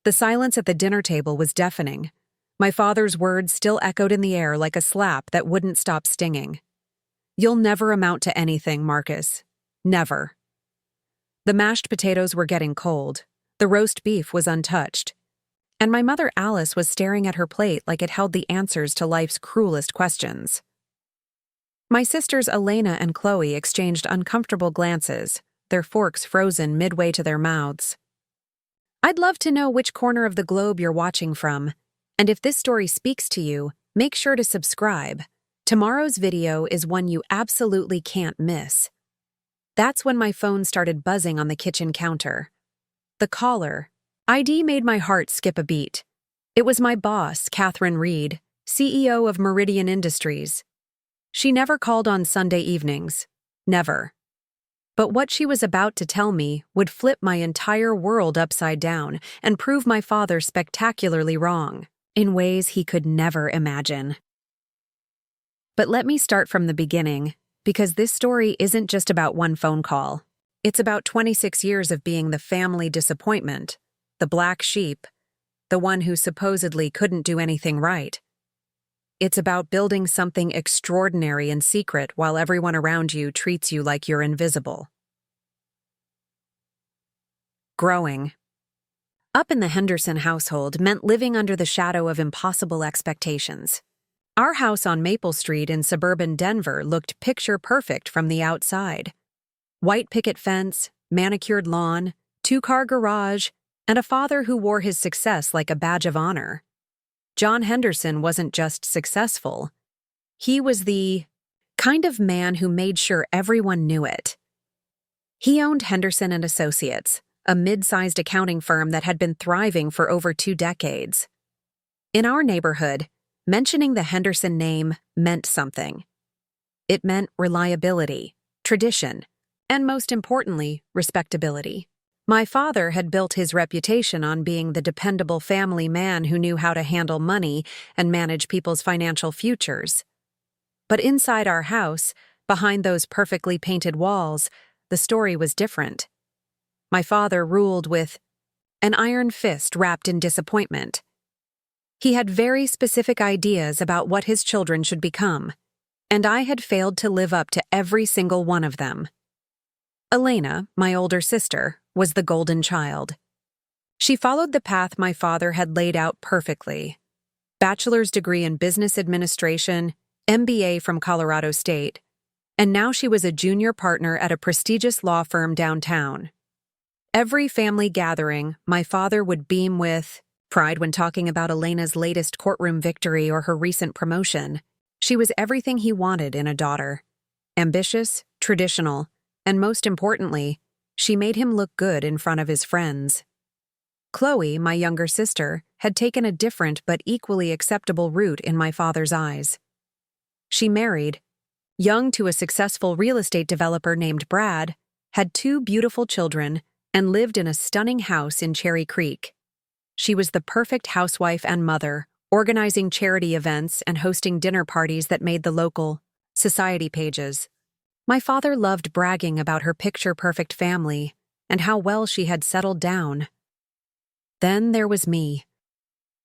The silence at the dinner table was deafening. My father's words still echoed in the air like a slap that wouldn't stop stinging. "You'll never amount to anything, Marcus. Never." The mashed potatoes were getting cold. The roast beef was untouched. And my mother Alice was staring at her plate like it held the answers to life's cruelest questions. My sisters Elena and Chloe exchanged uncomfortable glances, their forks frozen midway to their mouths. I'd love to know which corner of the globe you're watching from, and if this story speaks to you, make sure to subscribe. Tomorrow's video is one you absolutely can't miss. That's when my phone started buzzing on the kitchen counter. The caller. ID made my heart skip a beat. It was my boss, Catherine Reed, CEO of Meridian Industries. She never called on Sunday evenings. Never. But what she was about to tell me would flip my entire world upside down and prove my father spectacularly wrong, in ways he could never imagine. But let me start from the beginning, because this story isn't just about one phone call. It's about 26 years of being the family disappointment, the black sheep, the one who supposedly couldn't do anything right. It's about building something extraordinary in secret while everyone around you treats you like you're invisible. Growing up in the Henderson household meant living under the shadow of impossible expectations. Our house on Maple Street in suburban Denver looked picture-perfect from the outside. White picket fence, manicured lawn, two-car garage, and a father who wore his success like a badge of honor. John Henderson wasn't just successful. He was the kind of man who made sure everyone knew it. He owned Henderson and Associates, a mid-sized accounting firm that had been thriving for over 2 decades. In our neighborhood, mentioning the Henderson name meant something. It meant reliability, tradition, and most importantly, respectability. My father had built his reputation on being the dependable family man who knew how to handle money and manage people's financial futures. But inside our house, behind those perfectly painted walls, the story was different. My father ruled with an iron fist wrapped in disappointment. He had very specific ideas about what his children should become, and I had failed to live up to every single one of them. Elena, my older sister, was the golden child. She followed the path my father had laid out perfectly. Bachelor's degree in business administration, MBA from Colorado State, and now she was a junior partner at a prestigious law firm downtown. Every family gathering, my father would beam with pride when talking about Elena's latest courtroom victory or her recent promotion. She was everything he wanted in a daughter. Ambitious, traditional, and most importantly, she made him look good in front of his friends. Chloe, my younger sister, had taken a different but equally acceptable route in my father's eyes. She married, young to a successful real estate developer named Brad, had 2 beautiful children, and lived in a stunning house in Cherry Creek. She was the perfect housewife and mother, organizing charity events and hosting dinner parties that made the local society pages. My father loved bragging about her picture-perfect family and how well she had settled down. Then there was me.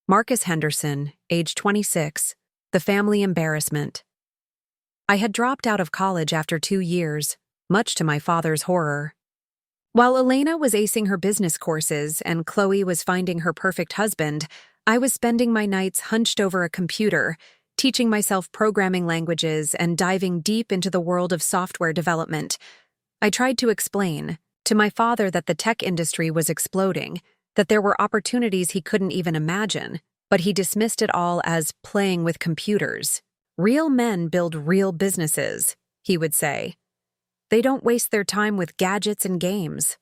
Marcus Henderson, age 26, the family embarrassment. I had dropped out of college after 2 years, much to my father's horror. While Elena was acing her business courses and Chloe was finding her perfect husband, I was spending my nights hunched over a computer, teaching myself programming languages and diving deep into the world of software development. I tried to explain to my father that the tech industry was exploding, that there were opportunities he couldn't even imagine, but he dismissed it all as playing with computers. Real men build real businesses, he would say. They don't waste their time with gadgets and games.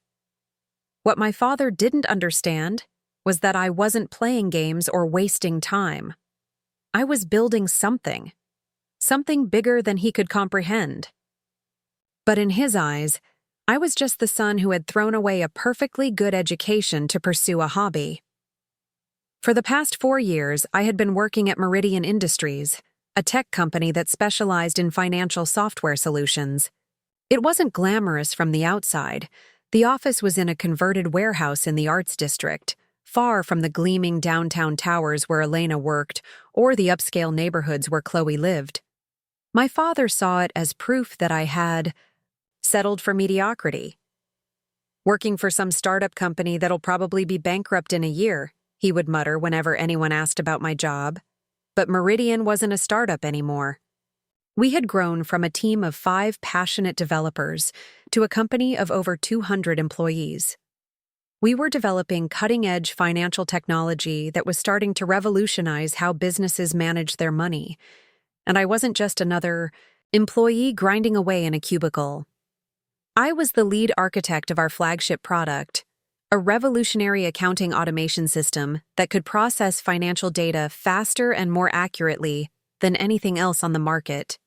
What my father didn't understand was that I wasn't playing games or wasting time. I was building something bigger than he could comprehend. But in his eyes, I was just the son who had thrown away a perfectly good education to pursue a hobby. For the past 4 years, I had been working at Meridian Industries, a tech company that specialized in financial software solutions. It wasn't glamorous from the outside. The office was in a converted warehouse in the Arts District, far from the gleaming downtown towers where Elena worked or the upscale neighborhoods where Chloe lived. My father saw it as proof that I had settled for mediocrity. Working for some startup company that'll probably be bankrupt in a year, he would mutter whenever anyone asked about my job. But Meridian wasn't a startup anymore. We had grown from a team of 5 passionate developers to a company of over 200 employees. We were developing cutting-edge financial technology that was starting to revolutionize how businesses manage their money. And I wasn't just another employee grinding away in a cubicle. I was the lead architect of our flagship product, a revolutionary accounting automation system that could process financial data faster and more accurately than anything else on the market.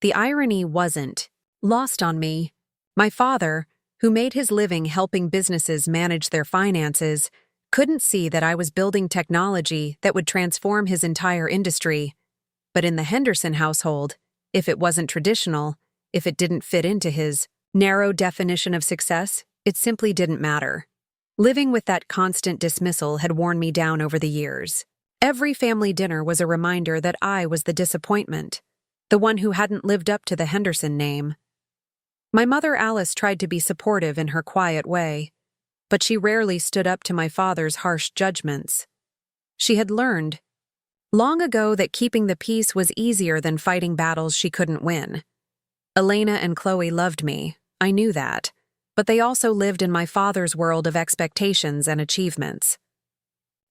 The irony wasn't lost on me. My father, who made his living helping businesses manage their finances, couldn't see that I was building technology that would transform his entire industry. But in the Henderson household, if it wasn't traditional, if it didn't fit into his narrow definition of success, it simply didn't matter. Living with that constant dismissal had worn me down over the years. Every family dinner was a reminder that I was the disappointment, the one who hadn't lived up to the Henderson name. My mother Alice tried to be supportive in her quiet way, but she rarely stood up to my father's harsh judgments. She had learned long ago that keeping the peace was easier than fighting battles she couldn't win. Elena and Chloe loved me, I knew that, but they also lived in my father's world of expectations and achievements.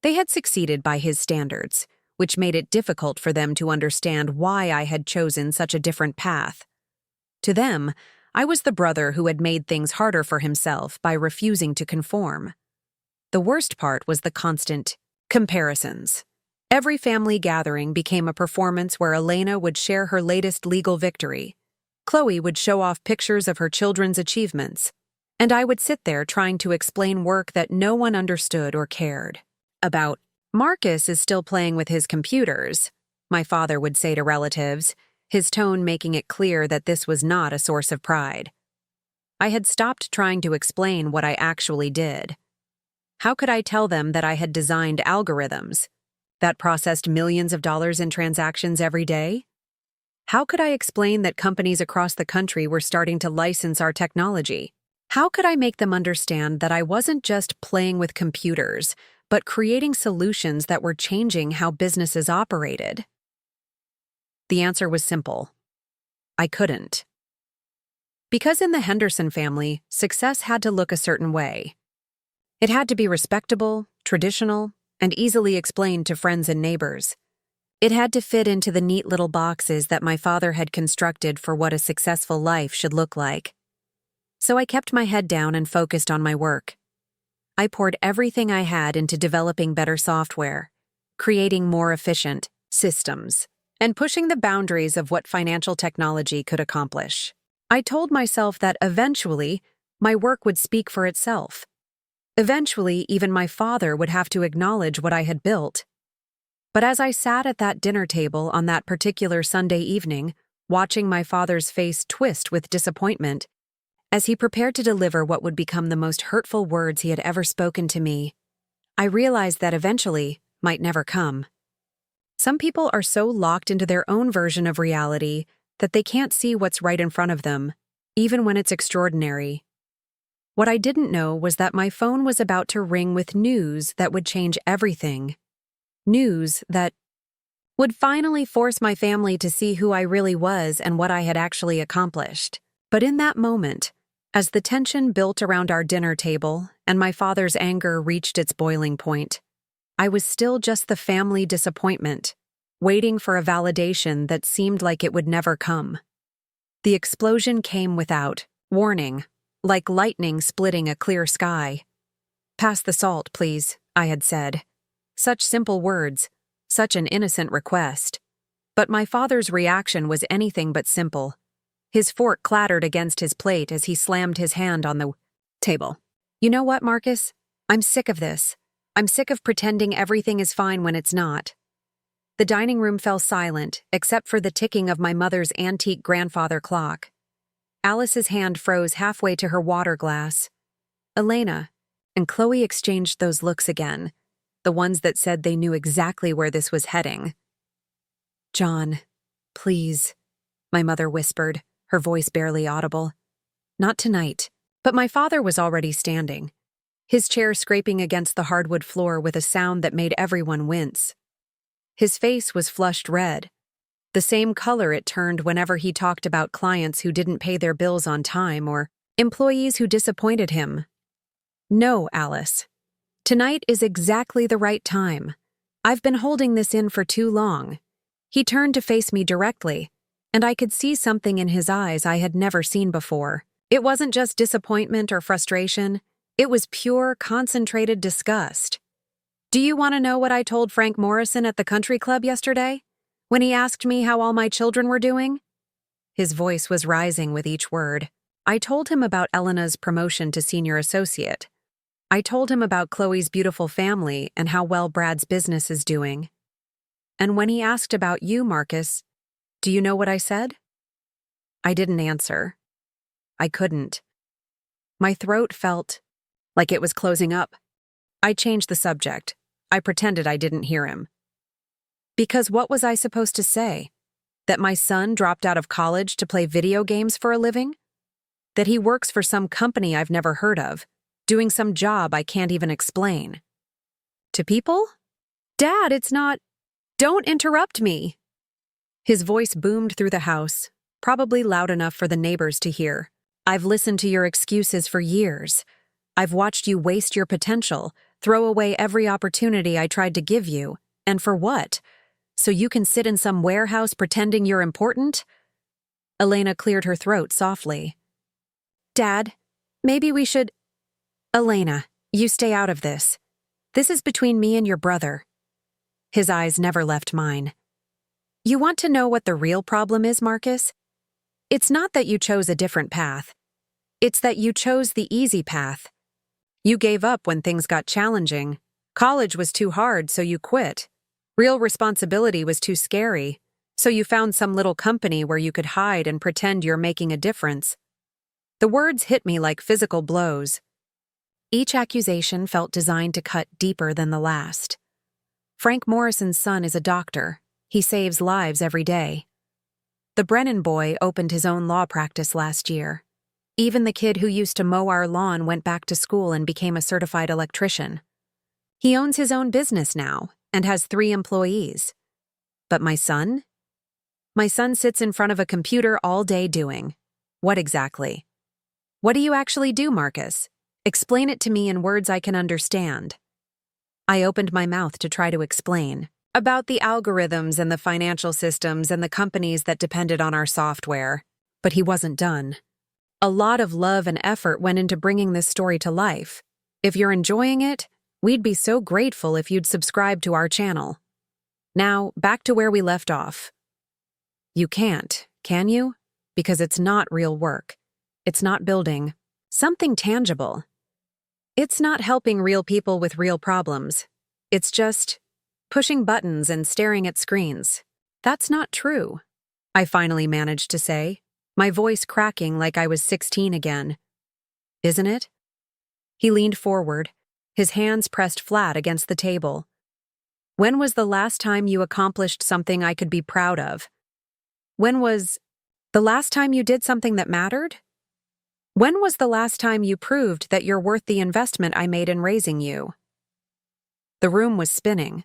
They had succeeded by his standards, which made it difficult for them to understand why I had chosen such a different path. To them, I was the brother who had made things harder for himself by refusing to conform. The worst part was the constant comparisons. Every family gathering became a performance where Elena would share her latest legal victory. Chloe would show off pictures of her children's achievements, and I would sit there trying to explain work that no one understood or cared about. Marcus is still playing with his computers, my father would say to relatives, his tone making it clear that this was not a source of pride. I had stopped trying to explain what I actually did. How could I tell them that I had designed algorithms that processed millions of dollars in transactions every day? How could I explain that companies across the country were starting to license our technology? How could I make them understand that I wasn't just playing with computers, but creating solutions that were changing how businesses operated? The answer was simple. I couldn't. Because in the Henderson family, success had to look a certain way. It had to be respectable, traditional, and easily explained to friends and neighbors. It had to fit into the neat little boxes that my father had constructed for what a successful life should look like. So I kept my head down and focused on my work. I poured everything I had into developing better software, creating more efficient systems, and pushing the boundaries of what financial technology could accomplish. I told myself that eventually, my work would speak for itself. Eventually, even my father would have to acknowledge what I had built. But as I sat at that dinner table on that particular Sunday evening, watching my father's face twist with disappointment, as he prepared to deliver what would become the most hurtful words he had ever spoken to me, I realized that eventually might never come. Some people are so locked into their own version of reality that they can't see what's right in front of them, even when it's extraordinary. What I didn't know was that my phone was about to ring with news that would change everything. News that would finally force my family to see who I really was and what I had actually accomplished. But in that moment, as the tension built around our dinner table and my father's anger reached its boiling point, I was still just the family disappointment, waiting for a validation that seemed like it would never come. The explosion came without warning, like lightning splitting a clear sky. "Pass the salt, please," I had said. Such simple words, such an innocent request. But my father's reaction was anything but simple. His fork clattered against his plate as he slammed his hand on the table. "You know what, Marcus? I'm sick of this. I'm sick of pretending everything is fine when it's not." The dining room fell silent, except for the ticking of my mother's antique grandfather clock. Alice's hand froze halfway to her water glass. "Elena, and Chloe exchanged those looks again, the ones that said they knew exactly where this was heading. "John, please," my mother whispered, her voice barely audible. "Not tonight." But my father was already standing, his chair scraping against the hardwood floor with a sound that made everyone wince. His face was flushed red, the same color it turned whenever he talked about clients who didn't pay their bills on time or employees who disappointed him. "No, Alice. Tonight is exactly the right time. I've been holding this in for too long." He turned to face me directly, and I could see something in his eyes I had never seen before. It wasn't just disappointment or frustration. It was pure, concentrated disgust. "Do you want to know what I told Frank Morrison at the country club yesterday, when he asked me how all my children were doing?" His voice was rising with each word. I told him about Elena's promotion to senior associate. I told him about Chloe's beautiful family and how well Brad's business is doing. And when he asked about you, Marcus, do you know what I said? I didn't answer. I couldn't. My throat felt like it was closing up. I changed the subject. I pretended I didn't hear him. Because what was I supposed to say? That my son dropped out of college to play video games for a living? That he works for some company I've never heard of, doing some job I can't even explain? To people? "Dad, it's not— Don't interrupt me!" His voice boomed through the house, probably loud enough for the neighbors to hear. "I've listened to your excuses for years. I've watched you waste your potential, throw away every opportunity I tried to give you. And for what? So you can sit in some warehouse pretending you're important?" Elena cleared her throat softly. "Dad, maybe we should— Elena, you stay out of this. This is between me and your brother." His eyes never left mine. "You want to know what the real problem is, Marcus? It's not that you chose a different path. It's that you chose the easy path. You gave up when things got challenging. College was too hard, so you quit. Real responsibility was too scary, so you found some little company where you could hide and pretend you're making a difference." The words hit me like physical blows. Each accusation felt designed to cut deeper than the last. Frank Morrison's son is a doctor. He saves lives every day. The Brennan boy opened his own law practice last year. Even the kid who used to mow our lawn went back to school and became a certified electrician. He owns his own business now and has 3 employees. But my son? My son sits in front of a computer all day doing— What exactly? What do you actually do, Marcus? Explain it to me in words I can understand. I opened my mouth to try to explain about the algorithms and the financial systems and the companies that depended on our software. But he wasn't done. A lot of love and effort went into bringing this story to life. If you're enjoying it, we'd be so grateful if you'd subscribe to our channel. Now, back to where we left off. You can't, can you? Because it's not real work. It's not building something tangible. It's not helping real people with real problems. It's just pushing buttons and staring at screens. That's not true, I finally managed to say, my voice cracking like I was 16 again. Isn't it? He leaned forward, his hands pressed flat against the table. When was the last time you accomplished something I could be proud of? When was the last time you did something that mattered? When was the last time you proved that you're worth the investment I made in raising you? The room was spinning.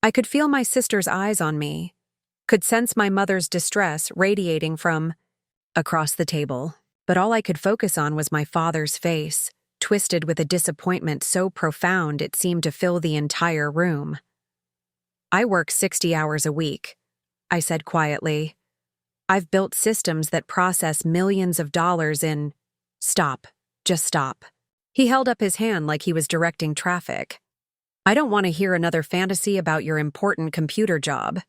I could feel my sister's eyes on me, could sense my mother's distress radiating from across the table, but all I could focus on was my father's face, twisted with a disappointment so profound it seemed to fill the entire room. I work 60 hours a week, I said quietly. I've built systems that process millions of dollars in— Stop. Just stop. He held up his hand like he was directing traffic. I don't want to hear another fantasy about your important computer job.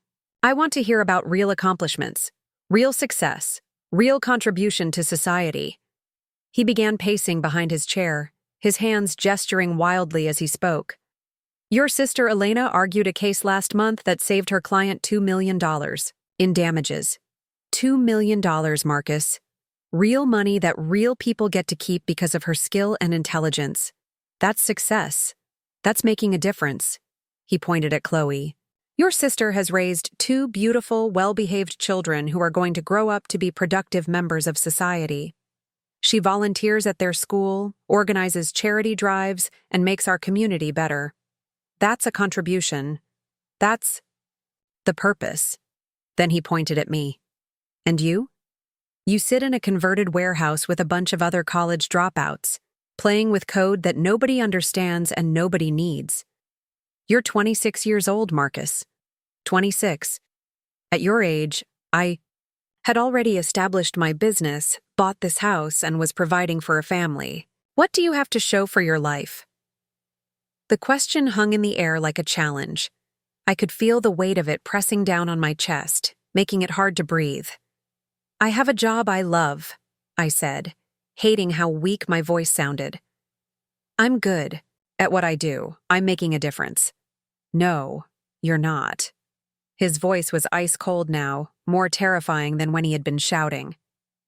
I want to hear about real accomplishments, real success, real contribution to society. He began pacing behind his chair, his hands gesturing wildly as he spoke. Your sister Elena argued a case last month that saved her client $2 million in damages. $2 million, Marcus. Real money that real people get to keep because of her skill and intelligence. That's success. That's making a difference. He pointed at Chloe. Your sister has raised two beautiful, well-behaved children who are going to grow up to be productive members of society. She volunteers at their school, organizes charity drives, and makes our community better. That's a contribution. That's the purpose. Then he pointed at me. And you? You sit in a converted warehouse with a bunch of other college dropouts, playing with code that nobody understands and nobody needs. You're 26 years old, Marcus. 26. At your age, I had already established my business, bought this house, and was providing for a family. What do you have to show for your life? The question hung in the air like a challenge. I could feel the weight of it pressing down on my chest, making it hard to breathe. I have a job I love, I said, hating how weak my voice sounded. I'm good at what I do. I'm making a difference. No, you're not. His voice was ice cold now, more terrifying than when he had been shouting.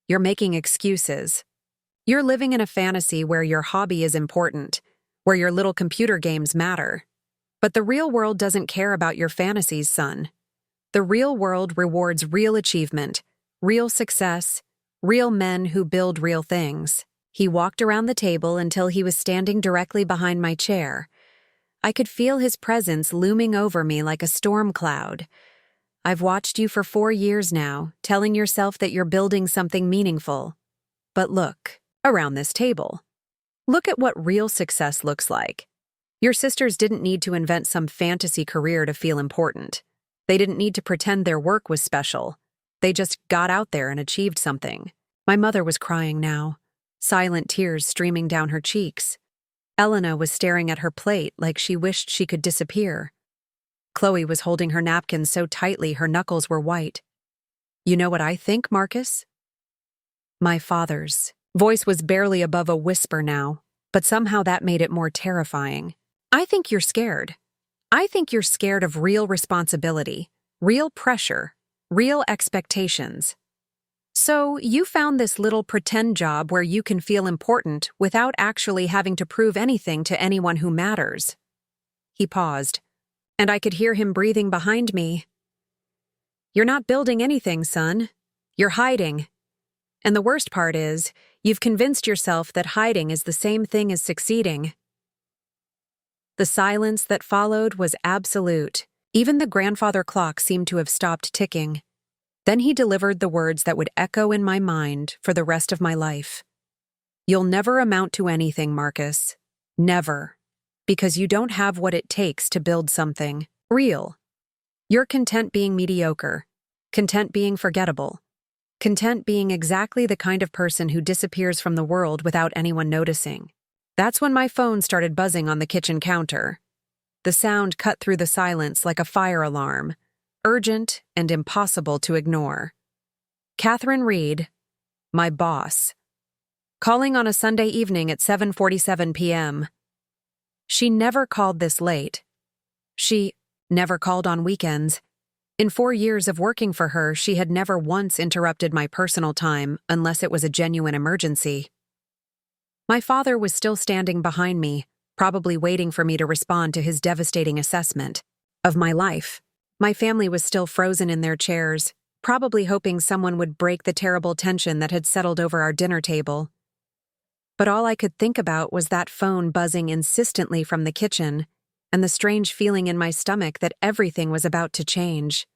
You're making excuses. You're living in a fantasy where your hobby is important, where your little computer games matter. But the real world doesn't care about your fantasies, son. The real world rewards real achievement, real success, real men who build real things. He walked around the table until he was standing directly behind my chair. I could feel his presence looming over me like a storm cloud. I've watched you for 4 years now, telling yourself that you're building something meaningful. But look, around this table. Look at what real success looks like. Your sisters didn't need to invent some fantasy career to feel important. They didn't need to pretend their work was special. They just got out there and achieved something. My mother was crying now, silent tears streaming down her cheeks. Elena was staring at her plate like she wished she could disappear. Chloe was holding her napkin so tightly her knuckles were white. You know what I think, Marcus? My father's voice was barely above a whisper now, but somehow that made it more terrifying. I think you're scared. I think you're scared of real responsibility, real pressure, real expectations. So you found this little pretend job where you can feel important without actually having to prove anything to anyone who matters. He paused, and I could hear him breathing behind me. You're not building anything, son. You're hiding. And the worst part is, you've convinced yourself that hiding is the same thing as succeeding. The silence that followed was absolute. Even the grandfather clock seemed to have stopped ticking. Then he delivered the words that would echo in my mind for the rest of my life. You'll never amount to anything, Marcus. Never. Because you don't have what it takes to build something real. You're content being mediocre, content being forgettable, content being exactly the kind of person who disappears from the world without anyone noticing. That's when my phone started buzzing on the kitchen counter. The sound cut through the silence like a fire alarm, urgent and impossible to ignore. Catherine Reed, my boss, calling on a Sunday evening at 7:47 p.m. She never called this late. She never called on weekends. In 4 years of working for her, she had never once interrupted my personal time unless it was a genuine emergency. My father was still standing behind me, probably waiting for me to respond to his devastating assessment of my life. My family was still frozen in their chairs, probably hoping someone would break the terrible tension that had settled over our dinner table. But all I could think about was that phone buzzing insistently from the kitchen, and the strange feeling in my stomach that everything was about to change.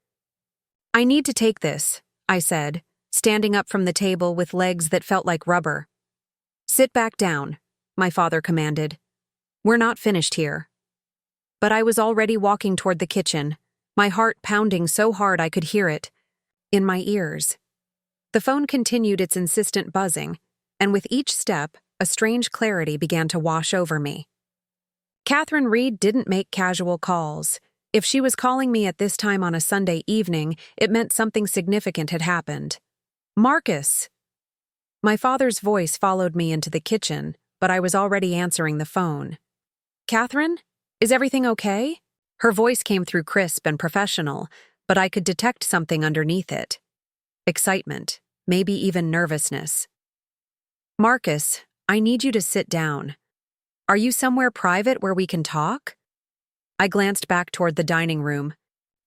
I need to take this, I said, standing up from the table with legs that felt like rubber. Sit back down, my father commanded. We're not finished here. But I was already walking toward the kitchen, my heart pounding so hard I could hear it in my ears. The phone continued its insistent buzzing, and with each step, a strange clarity began to wash over me. Catherine Reed didn't make casual calls. If she was calling me at this time on a Sunday evening, it meant something significant had happened. Marcus! My father's voice followed me into the kitchen, but I was already answering the phone. Catherine? Is everything okay? Her voice came through crisp and professional, but I could detect something underneath it. Excitement, maybe even nervousness. Marcus, I need you to sit down. Are you somewhere private where we can talk? I glanced back toward the dining room,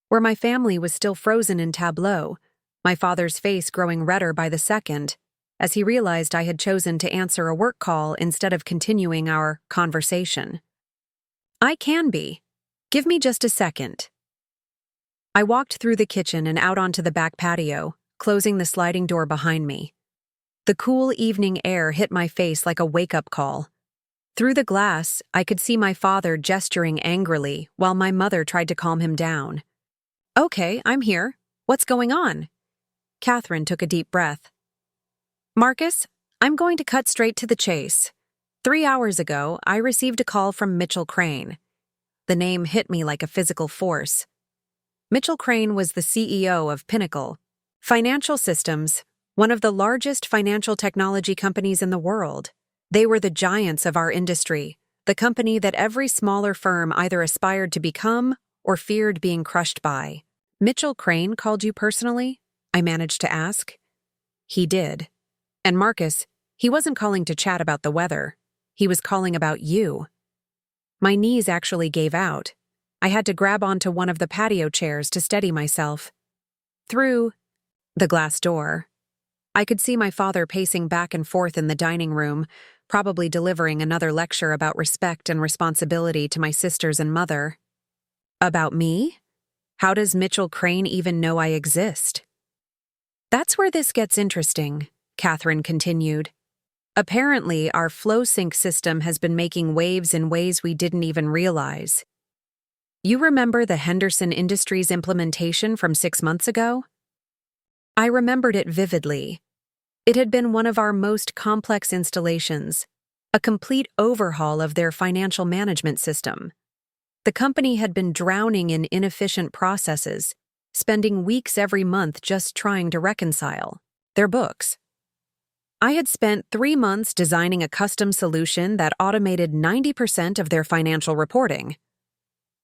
where my family was still frozen in tableau, my father's face growing redder by the second, as he realized I had chosen to answer a work call instead of continuing our conversation. I can be. Give me just a second. I walked through the kitchen and out onto the back patio, closing the sliding door behind me. The cool evening air hit my face like a wake-up call. Through the glass, I could see my father gesturing angrily while my mother tried to calm him down. Okay, I'm here. What's going on? Catherine took a deep breath. Marcus, I'm going to cut straight to the chase. 3 hours ago, I received a call from Mitchell Crane. The name hit me like a physical force. Mitchell Crane was the CEO of Pinnacle Financial Systems, one of the largest financial technology companies in the world. They were the giants of our industry, the company that every smaller firm either aspired to become or feared being crushed by. Mitchell Crane called you personally? I managed to ask. He did. And Marcus, he wasn't calling to chat about the weather. He was calling about you. My knees actually gave out. I had to grab onto one of the patio chairs to steady myself. Through the glass door, I could see my father pacing back and forth in the dining room, probably delivering another lecture about respect and responsibility to my sisters and mother. About me? How does Mitchell Crane even know I exist? That's where this gets interesting, Catherine continued. Apparently, our FlowSync system has been making waves in ways we didn't even realize. You remember the Henderson Industries implementation from 6 months ago? I remembered it vividly. It had been one of our most complex installations, a complete overhaul of their financial management system. The company had been drowning in inefficient processes, spending weeks every month just trying to reconcile their books. I had spent 3 months designing a custom solution that automated 90% of their financial reporting.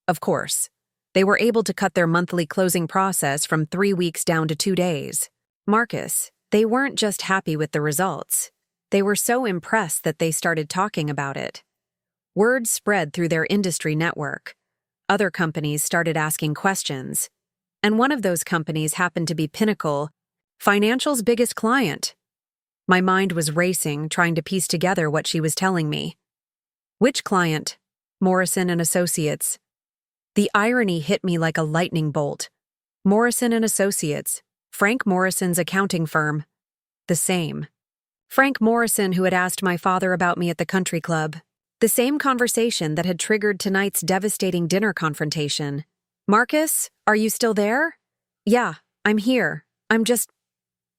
Of course, they were able to cut their monthly closing process from 3 weeks down to 2 days. Marcus, they weren't just happy with the results. They were so impressed that they started talking about it. Word spread through their industry network. Other companies started asking questions. And one of those companies happened to be Pinnacle, Financial's biggest client. My mind was racing, trying to piece together what she was telling me. Which client? Morrison and Associates. The irony hit me like a lightning bolt. Morrison and Associates, Frank Morrison's accounting firm. The same. Frank Morrison, who had asked my father about me at the country club. The same conversation that had triggered tonight's devastating dinner confrontation. Marcus, are you still there? Yeah, I'm here. I'm just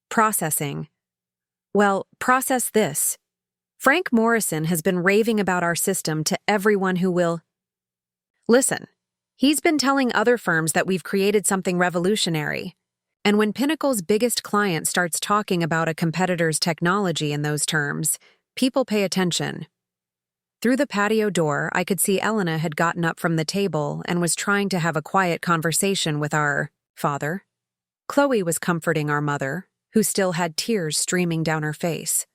processing. Well, process this. Frank Morrison has been raving about our system to everyone who will listen. He's been telling other firms that we've created something revolutionary. And when Pinnacle's biggest client starts talking about a competitor's technology in those terms, people pay attention. Through the patio door, I could see Elena had gotten up from the table and was trying to have a quiet conversation with our father. Chloe was comforting our mother, who still had tears streaming down her face.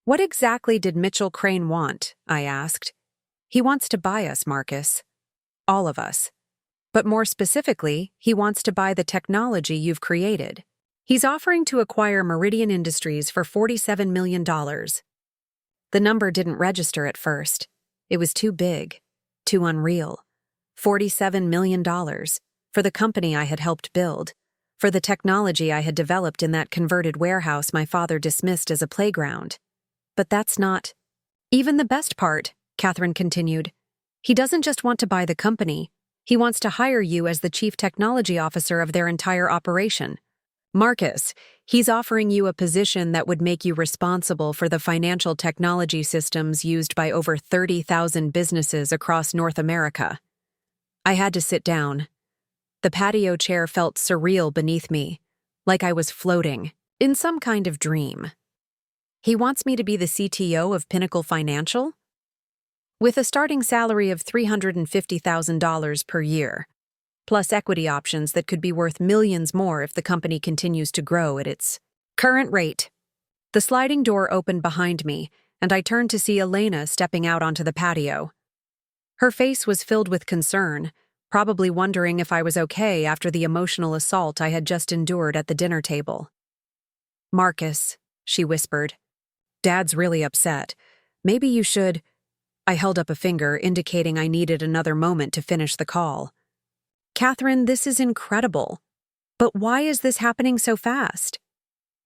What exactly did Mitchell Crane want? I asked. He wants to buy us, Marcus. All of us. But more specifically, he wants to buy the technology you've created. He's offering to acquire Meridian Industries for $47 million. The number didn't register at first. It was too big, too unreal. $47 million for the company I had helped build, for the technology I had developed in that converted warehouse my father dismissed as a playground. But that's not even the best part, Catherine continued. He doesn't just want to buy the company. He wants to hire you as the chief technology officer of their entire operation. Marcus, he's offering you a position that would make you responsible for the financial technology systems used by over 30,000 businesses across North America. I had to sit down. The patio chair felt surreal beneath me, like I was floating in some kind of dream. He wants me to be the CTO of Pinnacle Financial? With a starting salary of $350,000 per year, plus equity options that could be worth millions more if the company continues to grow at its current rate. The sliding door opened behind me, and I turned to see Elena stepping out onto the patio. Her face was filled with concern, probably wondering if I was okay after the emotional assault I had just endured at the dinner table. "Marcus," she whispered, "Dad's really upset. Maybe you should—" I held up a finger, indicating I needed another moment to finish the call. "Catherine, this is incredible. But why is this happening so fast?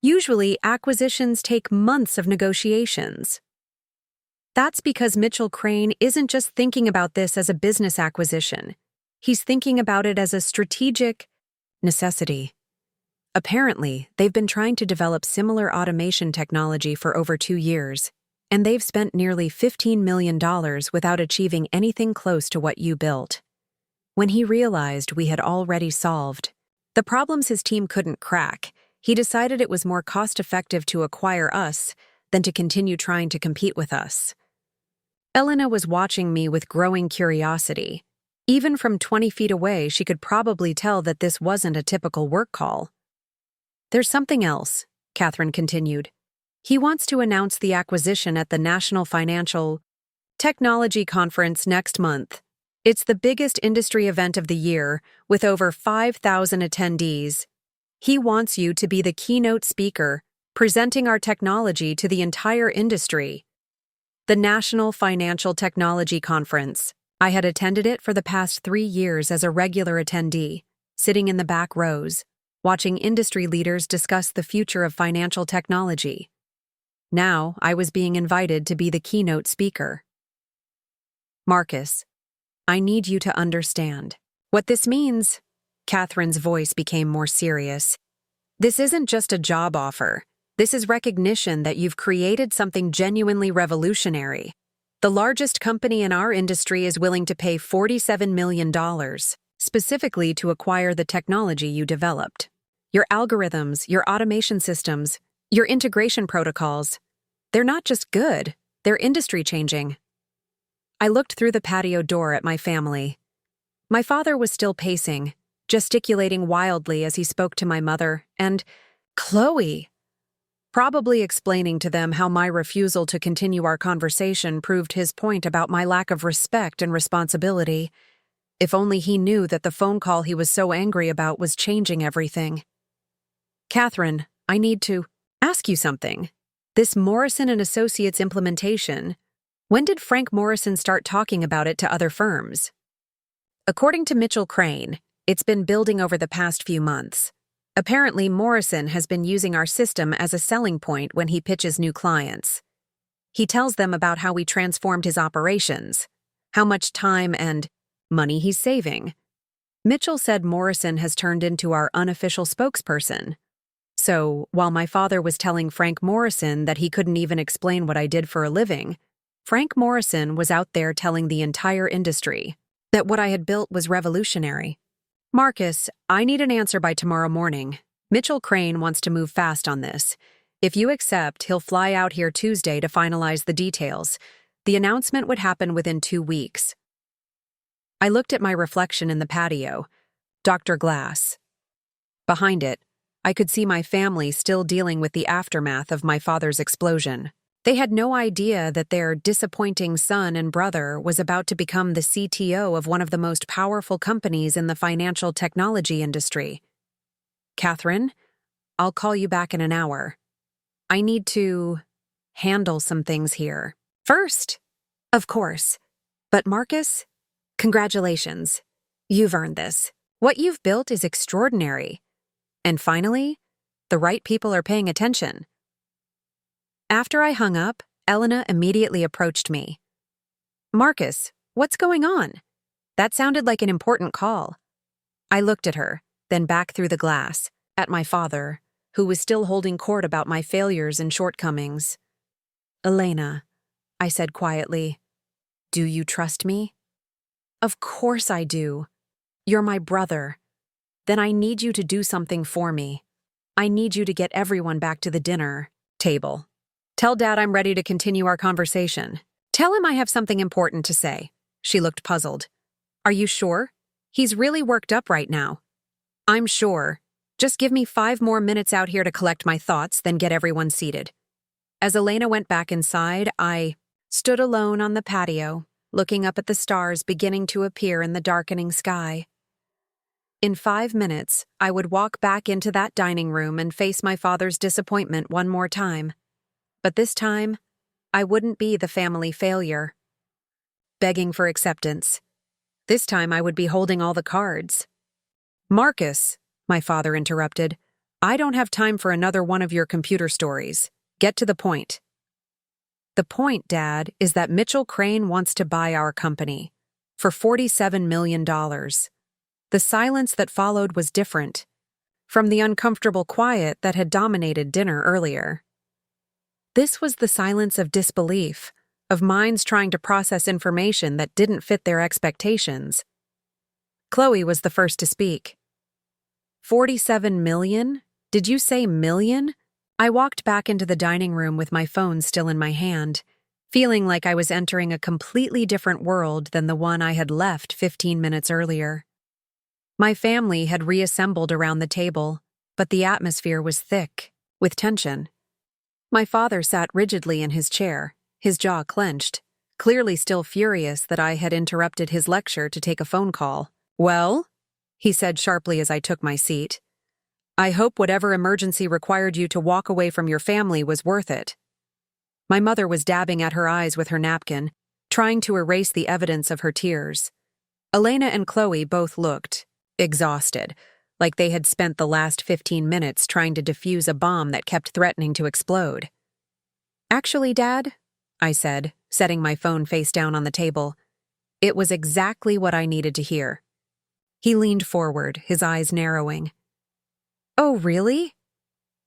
Usually, acquisitions take months of negotiations." "That's because Mitchell Crane isn't just thinking about this as a business acquisition. He's thinking about it as a strategic necessity. Apparently, they've been trying to develop similar automation technology for over 2 years, and they've spent nearly $15 million without achieving anything close to what you built. When he realized we had already solved the problems his team couldn't crack, he decided it was more cost-effective to acquire us than to continue trying to compete with us." Elena was watching me with growing curiosity. Even from 20 feet away, she could probably tell that this wasn't a typical work call. "There's something else," Catherine continued. "He wants to announce the acquisition at the National Financial Technology Conference next month. It's the biggest industry event of the year, with over 5,000 attendees. He wants you to be the keynote speaker, presenting our technology to the entire industry." The National Financial Technology Conference. I had attended it for the past 3 years as a regular attendee, sitting in the back rows, watching industry leaders discuss the future of financial technology. Now, I was being invited to be the keynote speaker. "Marcus, I need you to understand what this means." Catherine's voice became more serious. "This isn't just a job offer. This is recognition that you've created something genuinely revolutionary. The largest company in our industry is willing to pay $47 million, specifically to acquire the technology you developed. Your algorithms, your automation systems, your integration protocols, they're not just good, they're industry-changing." I looked through the patio door at my family. My father was still pacing, gesticulating wildly as he spoke to my mother and Chloe, probably explaining to them how my refusal to continue our conversation proved his point about my lack of respect and responsibility. If only he knew that the phone call he was so angry about was changing everything. "Catherine, I need to ask you something. This Morrison & Associates implementation, when did Frank Morrison start talking about it to other firms?" "According to Mitchell Crane, it's been building over the past few months. Apparently, Morrison has been using our system as a selling point when he pitches new clients. He tells them about how we transformed his operations, how much time and money he's saving. Mitchell said Morrison has turned into our unofficial spokesperson. So, while my father was telling Frank Morrison that he couldn't even explain what I did for a living, Frank Morrison was out there telling the entire industry that what I had built was revolutionary. Marcus, I need an answer by tomorrow morning. Mitchell Crane wants to move fast on this. If you accept, he'll fly out here Tuesday to finalize the details. The announcement would happen within 2 weeks." I looked at my reflection in the patio, Dr. Glass. Behind it, I could see my family still dealing with the aftermath of my father's explosion. They had no idea that their disappointing son and brother was about to become the CTO of one of the most powerful companies in the financial technology industry. "Catherine, I'll call you back in an hour. I need to handle some things here. First, of course. But Marcus, congratulations. You've earned this. What you've built is extraordinary. And finally, the right people are paying attention." After I hung up, Elena immediately approached me. "Marcus, what's going on? That sounded like an important call." I looked at her, then back through the glass, at my father, who was still holding court about my failures and shortcomings. "Elena," I said quietly, "do you trust me?" "Of course I do. You're my brother. Then I need you to do something for me. I need you to get everyone back to the dinner table. Tell Dad I'm ready to continue our conversation. Tell him I have something important to say." She looked puzzled. "Are you sure? He's really worked up right now." "I'm sure. Just give me 5 more minutes out here to collect my thoughts, then get everyone seated." As Elena went back inside, I stood alone on the patio, looking up at the stars beginning to appear in the darkening sky. In 5 minutes, I would walk back into that dining room and face my father's disappointment one more time. But this time, I wouldn't be the family failure, begging for acceptance. This time I would be holding all the cards. "Marcus," my father interrupted, "I don't have time for another one of your computer stories. Get to the point." "The point, Dad, is that Mitchell Crane wants to buy our company for $47 million. The silence that followed was different from the uncomfortable quiet that had dominated dinner earlier. This was the silence of disbelief, of minds trying to process information that didn't fit their expectations. Chloe was the first to speak. "47 million? Did you say million?" I walked back into the dining room with my phone still in my hand, feeling like I was entering a completely different world than the one I had left 15 minutes earlier. My family had reassembled around the table, but the atmosphere was thick, with tension. My father sat rigidly in his chair, his jaw clenched, clearly still furious that I had interrupted his lecture to take a phone call. "Well?" he said sharply as I took my seat. "I hope whatever emergency required you to walk away from your family was worth it." My mother was dabbing at her eyes with her napkin, trying to erase the evidence of her tears. Elena and Chloe both looked exhausted, like they had spent the last 15 minutes trying to defuse a bomb that kept threatening to explode. "Actually, Dad," I said, setting my phone face down on the table, "it was exactly what I needed to hear." He leaned forward, his eyes narrowing. "Oh, really?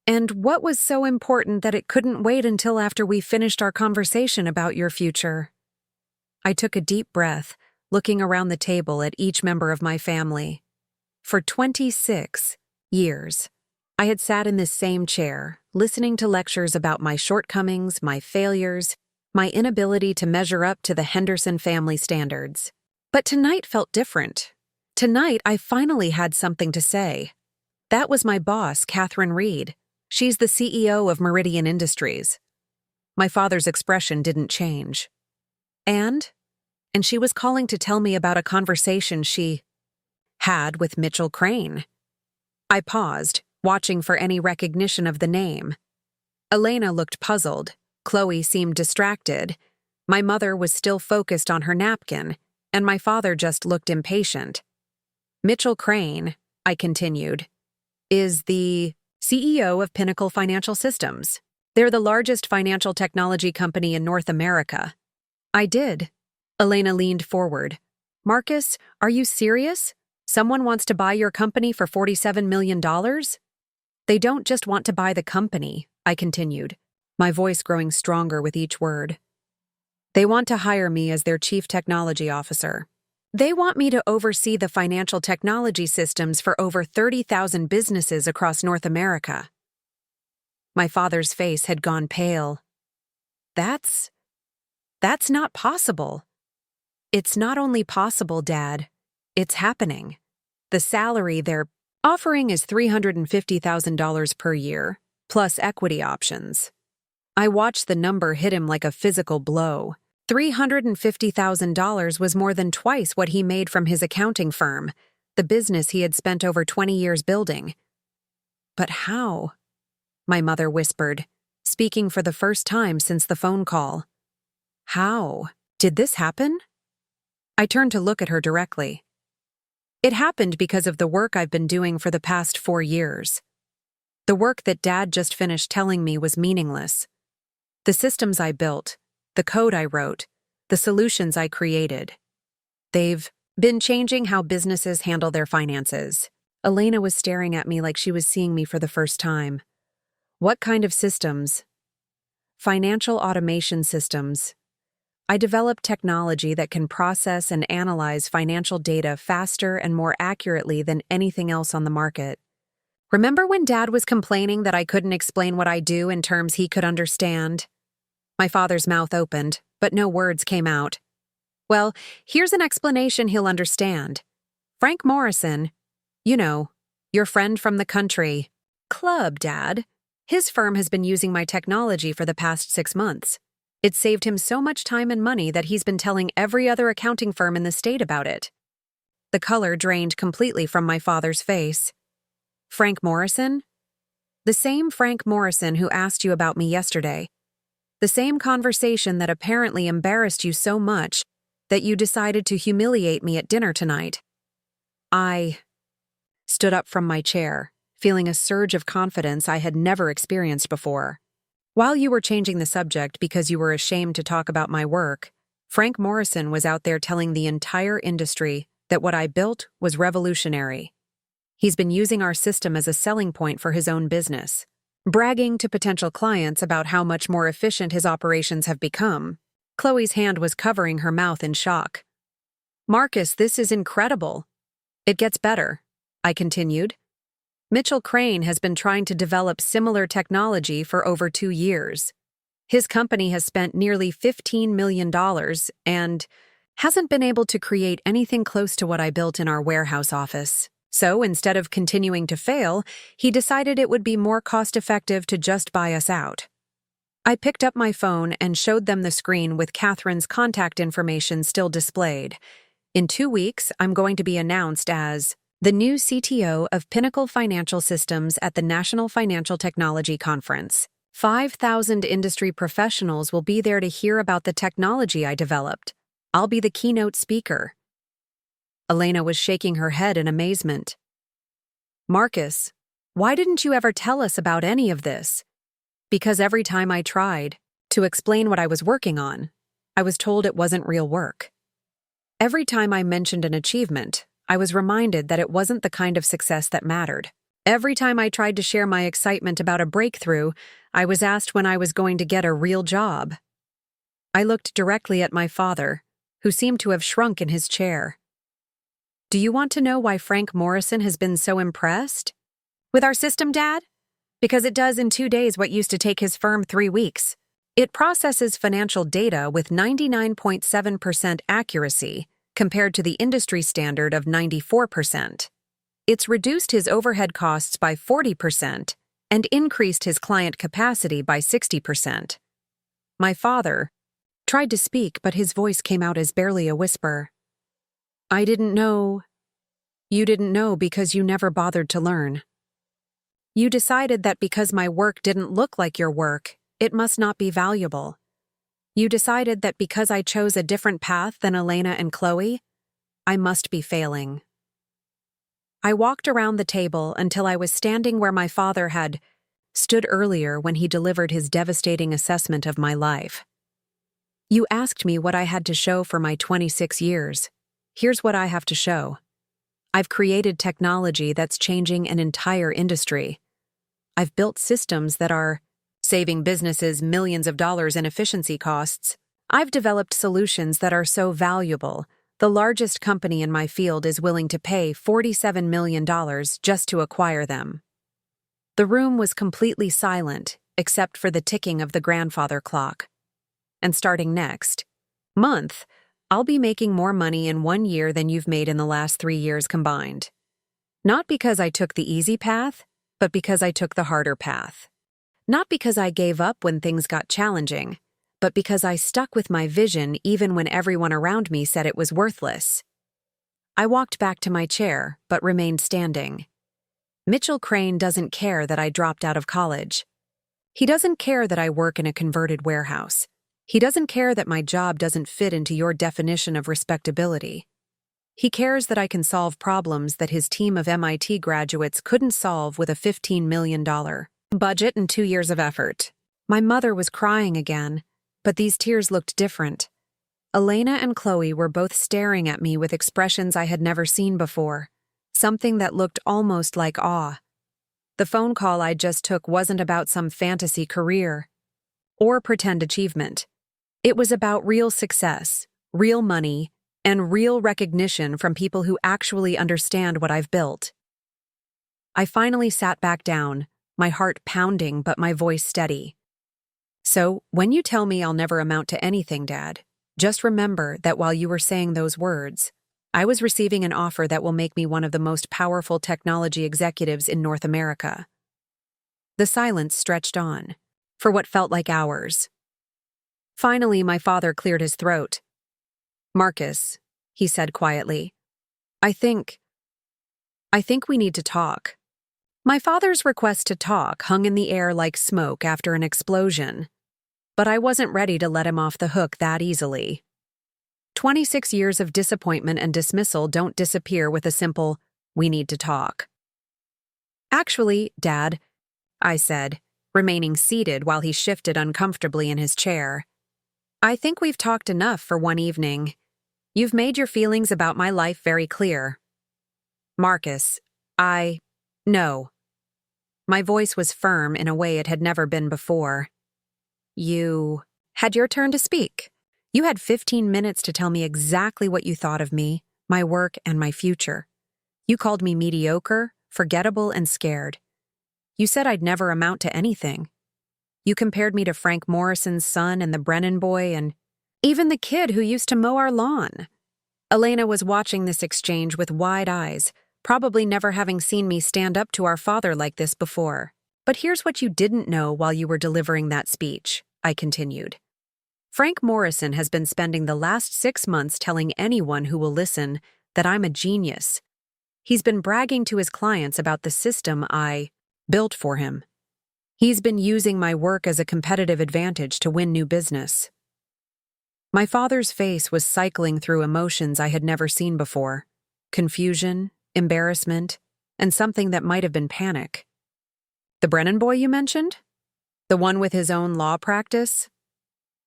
And what was so important that it couldn't wait until after we finished our conversation about your future?" I took a deep breath, looking around the table at each member of my family. For 26 years, I had sat in this same chair, listening to lectures about my shortcomings, my failures, my inability to measure up to the Henderson family standards. But tonight felt different. Tonight, I finally had something to say. That was my boss, Catherine Reed. She's the CEO of Meridian Industries. My father's expression didn't change. And she was calling to tell me about a conversation she had with Mitchell Crane. I paused, watching for any recognition of the name. Elena looked puzzled. Chloe seemed distracted. My mother was still focused on her napkin, and my father just looked impatient. "Mitchell Crane," I continued, "is the CEO of Pinnacle Financial Systems. They're the largest financial technology company in North America." "I did." Elena leaned forward. "Marcus, are you serious? Someone wants to buy your company for $47 million? "They don't just want to buy the company," I continued, my voice growing stronger with each word. "They want to hire me as their chief technology officer. They want me to oversee the financial technology systems for over 30,000 businesses across North America." My father's face had gone pale. That's not possible." "It's not only possible, Dad. It's happening. The salary they're offering is $350,000 per year, plus equity options." I watched the number hit him like a physical blow. $350,000 was more than twice what he made from his accounting firm, the business he had spent over 20 years building. "But how?" my mother whispered, speaking for the first time since the phone call. "How? Did this happen?" I turned to look at her directly. "It happened because of the work I've been doing for the past 4 years. The work that Dad just finished telling me was meaningless. The systems I built, the code I wrote, the solutions I created. They've been changing how businesses handle their finances." Elena was staring at me like she was seeing me for the first time. "What kind of systems?" "Financial automation systems. I developed technology that can process and analyze financial data faster and more accurately than anything else on the market. Remember when Dad was complaining that I couldn't explain what I do in terms he could understand?" My father's mouth opened, but no words came out. "Well, here's an explanation he'll understand. Frank Morrison, you know, your friend from the country club, Dad. His firm has been using my technology for the past 6 months. It's saved him so much time and money that he's been telling every other accounting firm in the state about it. The color drained completely from my father's face. Frank Morrison? The same Frank Morrison who asked you about me yesterday. The same conversation that apparently embarrassed you so much that you decided to humiliate me at dinner tonight. I stood up from my chair, feeling a surge of confidence I had never experienced before. While you were changing the subject because you were ashamed to talk about my work, Frank Morrison was out there telling the entire industry that what I built was revolutionary. He's been using our system as a selling point for his own business, bragging to potential clients about how much more efficient his operations have become. Chloe's hand was covering her mouth in shock. Marcus, this is incredible. It gets better, I continued. Mitchell Crane has been trying to develop similar technology for over 2 years. His company has spent nearly $15 million and hasn't been able to create anything close to what I built in our warehouse office. So instead of continuing to fail, he decided it would be more cost-effective to just buy us out. I picked up my phone and showed them the screen with Catherine's contact information still displayed. In 2 weeks, I'm going to be announced as the new CTO of Pinnacle Financial Systems at the National Financial Technology Conference. 5,000 industry professionals will be there to hear about the technology I developed. I'll be the keynote speaker. Elena was shaking her head in amazement. Marcus, why didn't you ever tell us about any of this? Because every time I tried to explain what I was working on, I was told it wasn't real work. Every time I mentioned an achievement, I was reminded that it wasn't the kind of success that mattered. Every time I tried to share my excitement about a breakthrough, I was asked when I was going to get a real job. I looked directly at my father, who seemed to have shrunk in his chair. Do you want to know why Frank Morrison has been so impressed with our system, Dad? Because it does in 2 days what used to take his firm 3 weeks. It processes financial data with 99.7% accuracy compared to the industry standard of 94%. It's reduced his overhead costs by 40% and increased his client capacity by 60%. My father tried to speak, but his voice came out as barely a whisper. I didn't know. You didn't know because you never bothered to learn. You decided that because my work didn't look like your work, it must not be valuable. You decided that because I chose a different path than Elena and Chloe, I must be failing. I walked around the table until I was standing where my father had stood earlier when he delivered his devastating assessment of my life. You asked me what I had to show for my 26 years. Here's what I have to show. I've created technology that's changing an entire industry. I've built systems that are saving businesses millions of dollars in efficiency costs. I've developed solutions that are so valuable, the largest company in my field is willing to pay $47 million just to acquire them. The room was completely silent, except for the ticking of the grandfather clock. And starting next month, I'll be making more money in 1 year than you've made in the last 3 years combined. Not because I took the easy path, but because I took the harder path. Not because I gave up when things got challenging, but because I stuck with my vision even when everyone around me said it was worthless. I walked back to my chair, but remained standing. Mitchell Crane doesn't care that I dropped out of college. He doesn't care that I work in a converted warehouse. He doesn't care that my job doesn't fit into your definition of respectability. He cares that I can solve problems that his team of MIT graduates couldn't solve with a $15 million budget and 2 years of effort. My mother was crying again, but these tears looked different. Elena and Chloe were both staring at me with expressions I had never seen before, something that looked almost like awe. The phone call I just took wasn't about some fantasy career or pretend achievement. It was about real success, real money, and real recognition from people who actually understand what I've built. I finally sat back down, my heart pounding but my voice steady. So, when you tell me I'll never amount to anything, Dad, just remember that while you were saying those words, I was receiving an offer that will make me one of the most powerful technology executives in North America. The silence stretched on, for what felt like hours. Finally, my father cleared his throat. "Marcus," he said quietly, I think we need to talk." My father's request to talk hung in the air like smoke after an explosion, but I wasn't ready to let him off the hook that easily. 26 years of disappointment and dismissal don't disappear with a simple, "We need to talk." "Actually, Dad," I said, remaining seated while he shifted uncomfortably in his chair, "I think we've talked enough for one evening. You've made your feelings about my life very clear." "Marcus, no." My voice was firm in a way it had never been before. "You had your turn to speak. You had 15 minutes to tell me exactly what you thought of me, my work, and my future. You called me mediocre, forgettable, and scared. You said I'd never amount to anything. You compared me to Frank Morrison's son and the Brennan boy and even the kid who used to mow our lawn." Elena was watching this exchange with wide eyes, probably never having seen me stand up to our father like this before. "But here's what you didn't know while you were delivering that speech," I continued. "Frank Morrison has been spending the last 6 months telling anyone who will listen that I'm a genius. He's been bragging to his clients about the system I built for him. He's been using my work as a competitive advantage to win new business." My father's face was cycling through emotions I had never seen before: confusion, embarrassment, and something that might have been panic. "The Brennan boy you mentioned? The one with his own law practice?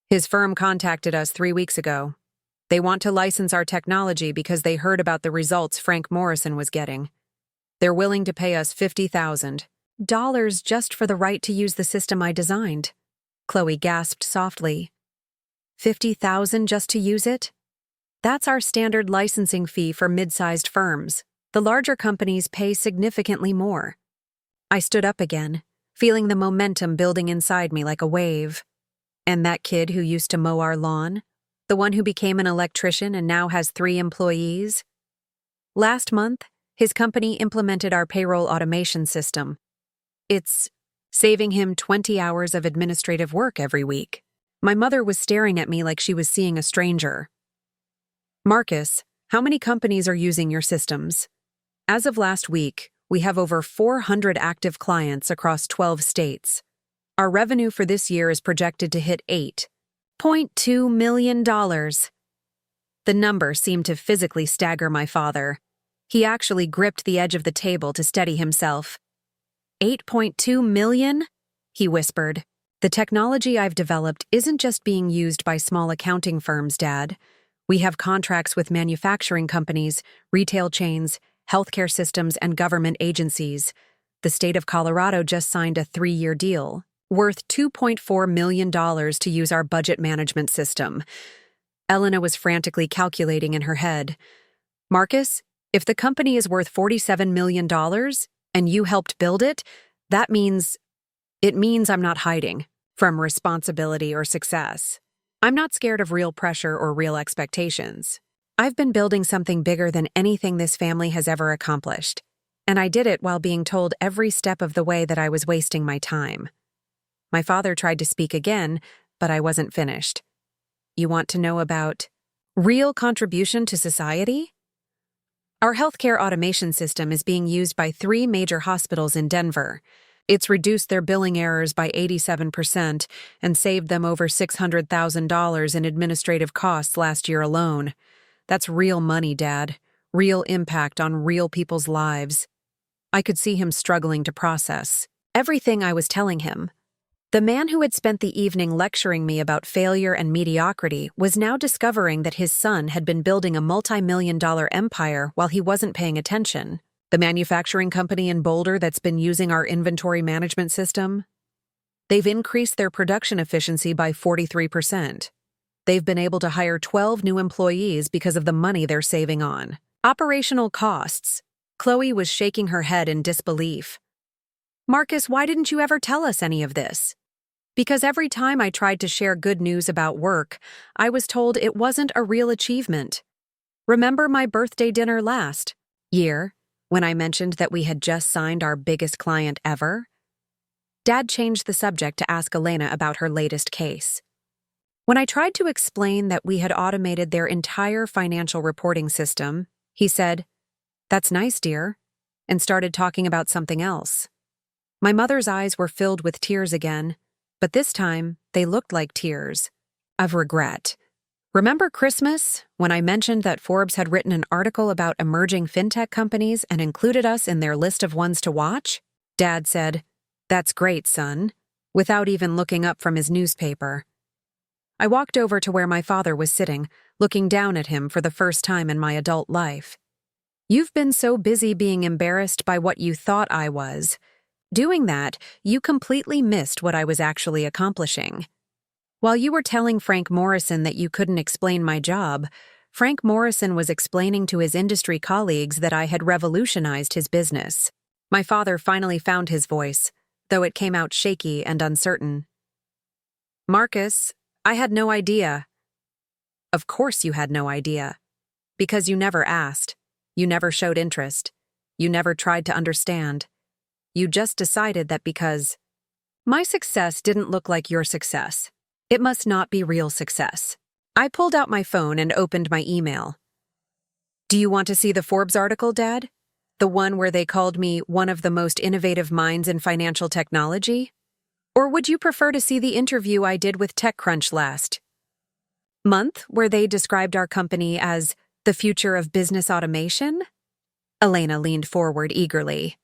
His firm contacted us 3 weeks ago. They want to license our technology because they heard about the results Frank Morrison was getting. They're willing to pay us $50,000 just for the right to use the system I designed." Chloe gasped softly. "50,000 just to use it? That's our standard licensing fee for mid-sized firms. The larger companies pay significantly more." I stood up again, feeling the momentum building inside me like a wave. "And that kid who used to mow our lawn? The one who became an electrician and now has 3 employees? Last month, his company implemented our payroll automation system. It's saving him 20 hours of administrative work every week." My mother was staring at me like she was seeing a stranger. "Marcus, how many companies are using your systems?" "As of last week, we have over 400 active clients across 12 states. Our revenue for this year is projected to hit $8.2 million. The number seemed to physically stagger my father. He actually gripped the edge of the table to steady himself. $8.2 million? He whispered. "The technology I've developed isn't just being used by small accounting firms, Dad. We have contracts with manufacturing companies, retail chains, healthcare systems, and government agencies. The state of Colorado just signed a 3-year deal, worth $2.4 million to use our budget management system." Elena was frantically calculating in her head. "Marcus, if the company is worth $47 million and you helped build it, it means I'm not hiding from responsibility or success. I'm not scared of real pressure or real expectations. I've been building something bigger than anything this family has ever accomplished, and I did it while being told every step of the way that I was wasting my time." My father tried to speak again, but I wasn't finished. "You want to know about real contribution to society? Our healthcare automation system is being used by 3 major hospitals in Denver. It's reduced their billing errors by 87% and saved them over $600,000 in administrative costs last year alone. That's real money, Dad. Real impact on real people's lives." I could see him struggling to process everything I was telling him. The man who had spent the evening lecturing me about failure and mediocrity was now discovering that his son had been building a multi-million-dollar empire while he wasn't paying attention. The manufacturing company in Boulder that's been using our inventory management system, they've increased their production efficiency by 43%. They've been able to hire 12 new employees because of the money they're saving on operational costs. Chloe was shaking her head in disbelief. "Marcus, why didn't you ever tell us any of this?" "Because every time I tried to share good news about work, I was told it wasn't a real achievement. Remember my birthday dinner last year, when I mentioned that we had just signed our biggest client ever? Dad changed the subject to ask Elena about her latest case. When I tried to explain that we had automated their entire financial reporting system, he said, "That's nice, dear," and started talking about something else. My mother's eyes were filled with tears again, but this time they looked like tears of regret. "Remember Christmas, when I mentioned that Forbes had written an article about emerging fintech companies and included us in their list of ones to watch?" Dad said, "That's great, son," without even looking up from his newspaper. I walked over to where my father was sitting, looking down at him for the first time in my adult life. "You've been so busy being embarrassed by what you thought I was. Doing that, you completely missed what I was actually accomplishing. While you were telling Frank Morrison that you couldn't explain my job, Frank Morrison was explaining to his industry colleagues that I had revolutionized his business." My father finally found his voice, though it came out shaky and uncertain. "Marcus, I had no idea." "Of course you had no idea. Because you never asked. You never showed interest. You never tried to understand. You just decided that because my success didn't look like your success, it must not be real success." I pulled out my phone and opened my email. "Do you want to see the Forbes article, Dad? The one where they called me one of the most innovative minds in financial technology? Or would you prefer to see the interview I did with TechCrunch last month, where they described our company as the future of business automation?" Elena leaned forward eagerly.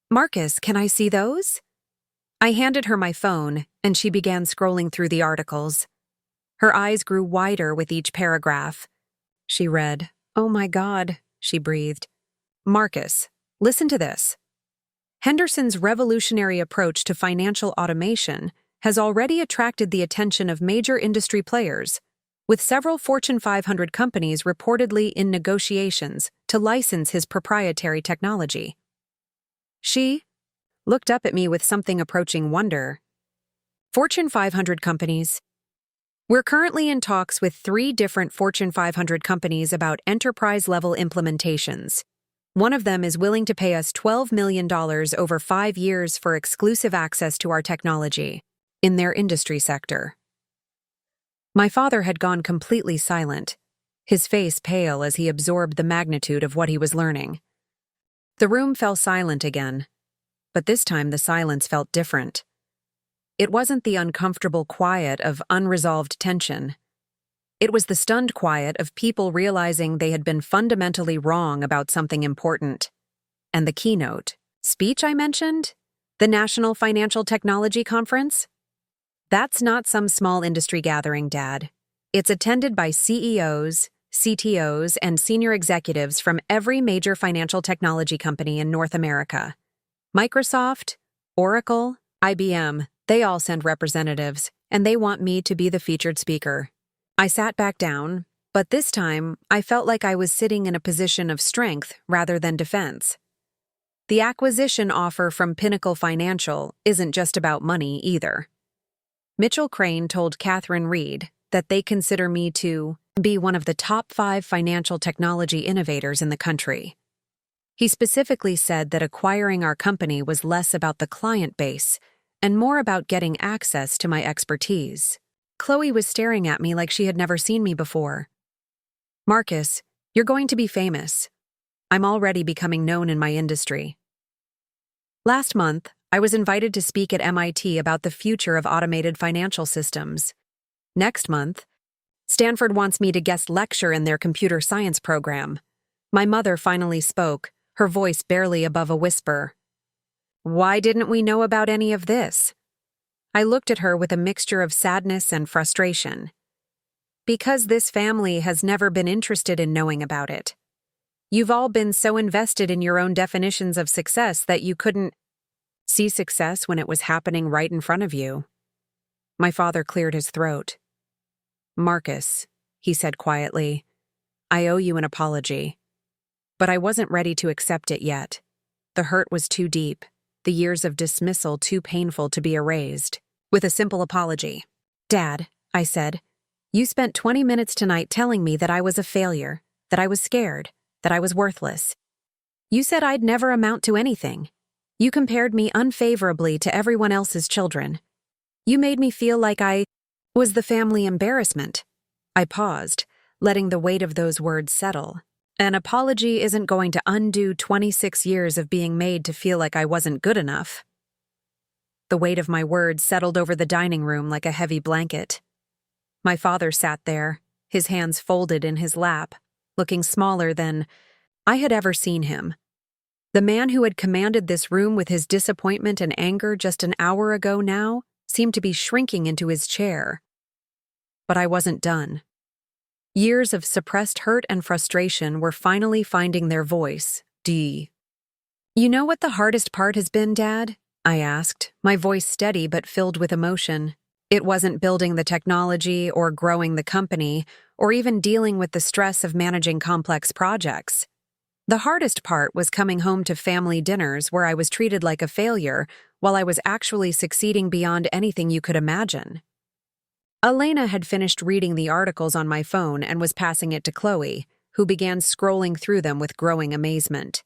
"Marcus, can I see those?" I handed her my phone, and she began scrolling through the articles. Her eyes grew wider with each paragraph. She read, "Oh my God," she breathed. "Marcus, listen to this. Henderson's revolutionary approach to financial automation has already attracted the attention of major industry players, with several Fortune 500 companies reportedly in negotiations to license his proprietary technology." She looked up at me with something approaching wonder. "Fortune 500 companies. We're currently in talks with 3 different Fortune 500 companies about enterprise-level implementations. One of them is willing to pay us $12 million over 5 years for exclusive access to our technology in their industry sector." My father had gone completely silent, his face pale as he absorbed the magnitude of what he was learning. The room fell silent again, but this time the silence felt different. It wasn't the uncomfortable quiet of unresolved tension. It was the stunned quiet of people realizing they had been fundamentally wrong about something important. And the keynote speech I mentioned? The National Financial Technology Conference? That's not some small industry gathering, Dad. It's attended by CEOs, CTOs, and senior executives from every major financial technology company in North America. Microsoft, Oracle, IBM, they all send representatives, and they want me to be the featured speaker. I sat back down, but this time I felt like I was sitting in a position of strength rather than defense. The acquisition offer from Pinnacle Financial isn't just about money either. Mitchell Crane told Catherine Reed that they consider me to be one of the top 5 financial technology innovators in the country. He specifically said that acquiring our company was less about the client base and more about getting access to my expertise. Chloe was staring at me like she had never seen me before. "Marcus, you're going to be famous. I'm already becoming known in my industry." Last month, I was invited to speak at MIT about the future of automated financial systems. Next month, Stanford wants me to guest lecture in their computer science program. My mother finally spoke, her voice barely above a whisper. "Why didn't we know about any of this?" I looked at her with a mixture of sadness and frustration. "Because this family has never been interested in knowing about it. You've all been so invested in your own definitions of success that you couldn't see success when it was happening right in front of you." My father cleared his throat. "Marcus," he said quietly, "I owe you an apology. But I wasn't ready to accept it yet. The hurt was too deep, the years of dismissal too painful to be erased. With a simple apology." "Dad," I said, "you spent 20 minutes tonight telling me that I was a failure, that I was scared, that I was worthless. You said I'd never amount to anything. You compared me unfavorably to everyone else's children. You made me feel like I was the family embarrassment. I paused, letting the weight of those words settle. An apology isn't going to undo 26 years of being made to feel like I wasn't good enough. The weight of my words settled over the dining room like a heavy blanket. My father sat there, his hands folded in his lap, looking smaller than I had ever seen him. The man who had commanded this room with his disappointment and anger just an hour ago now seemed to be shrinking into his chair. But I wasn't done. Years of suppressed hurt and frustration were finally finding their voice. You know what the hardest part has been, Dad? I asked, my voice steady but filled with emotion. It wasn't building the technology or growing the company or even dealing with the stress of managing complex projects. The hardest part was coming home to family dinners where I was treated like a failure while I was actually succeeding beyond anything you could imagine. Elena had finished reading the articles on my phone and was passing it to Chloe, who began scrolling through them with growing amazement.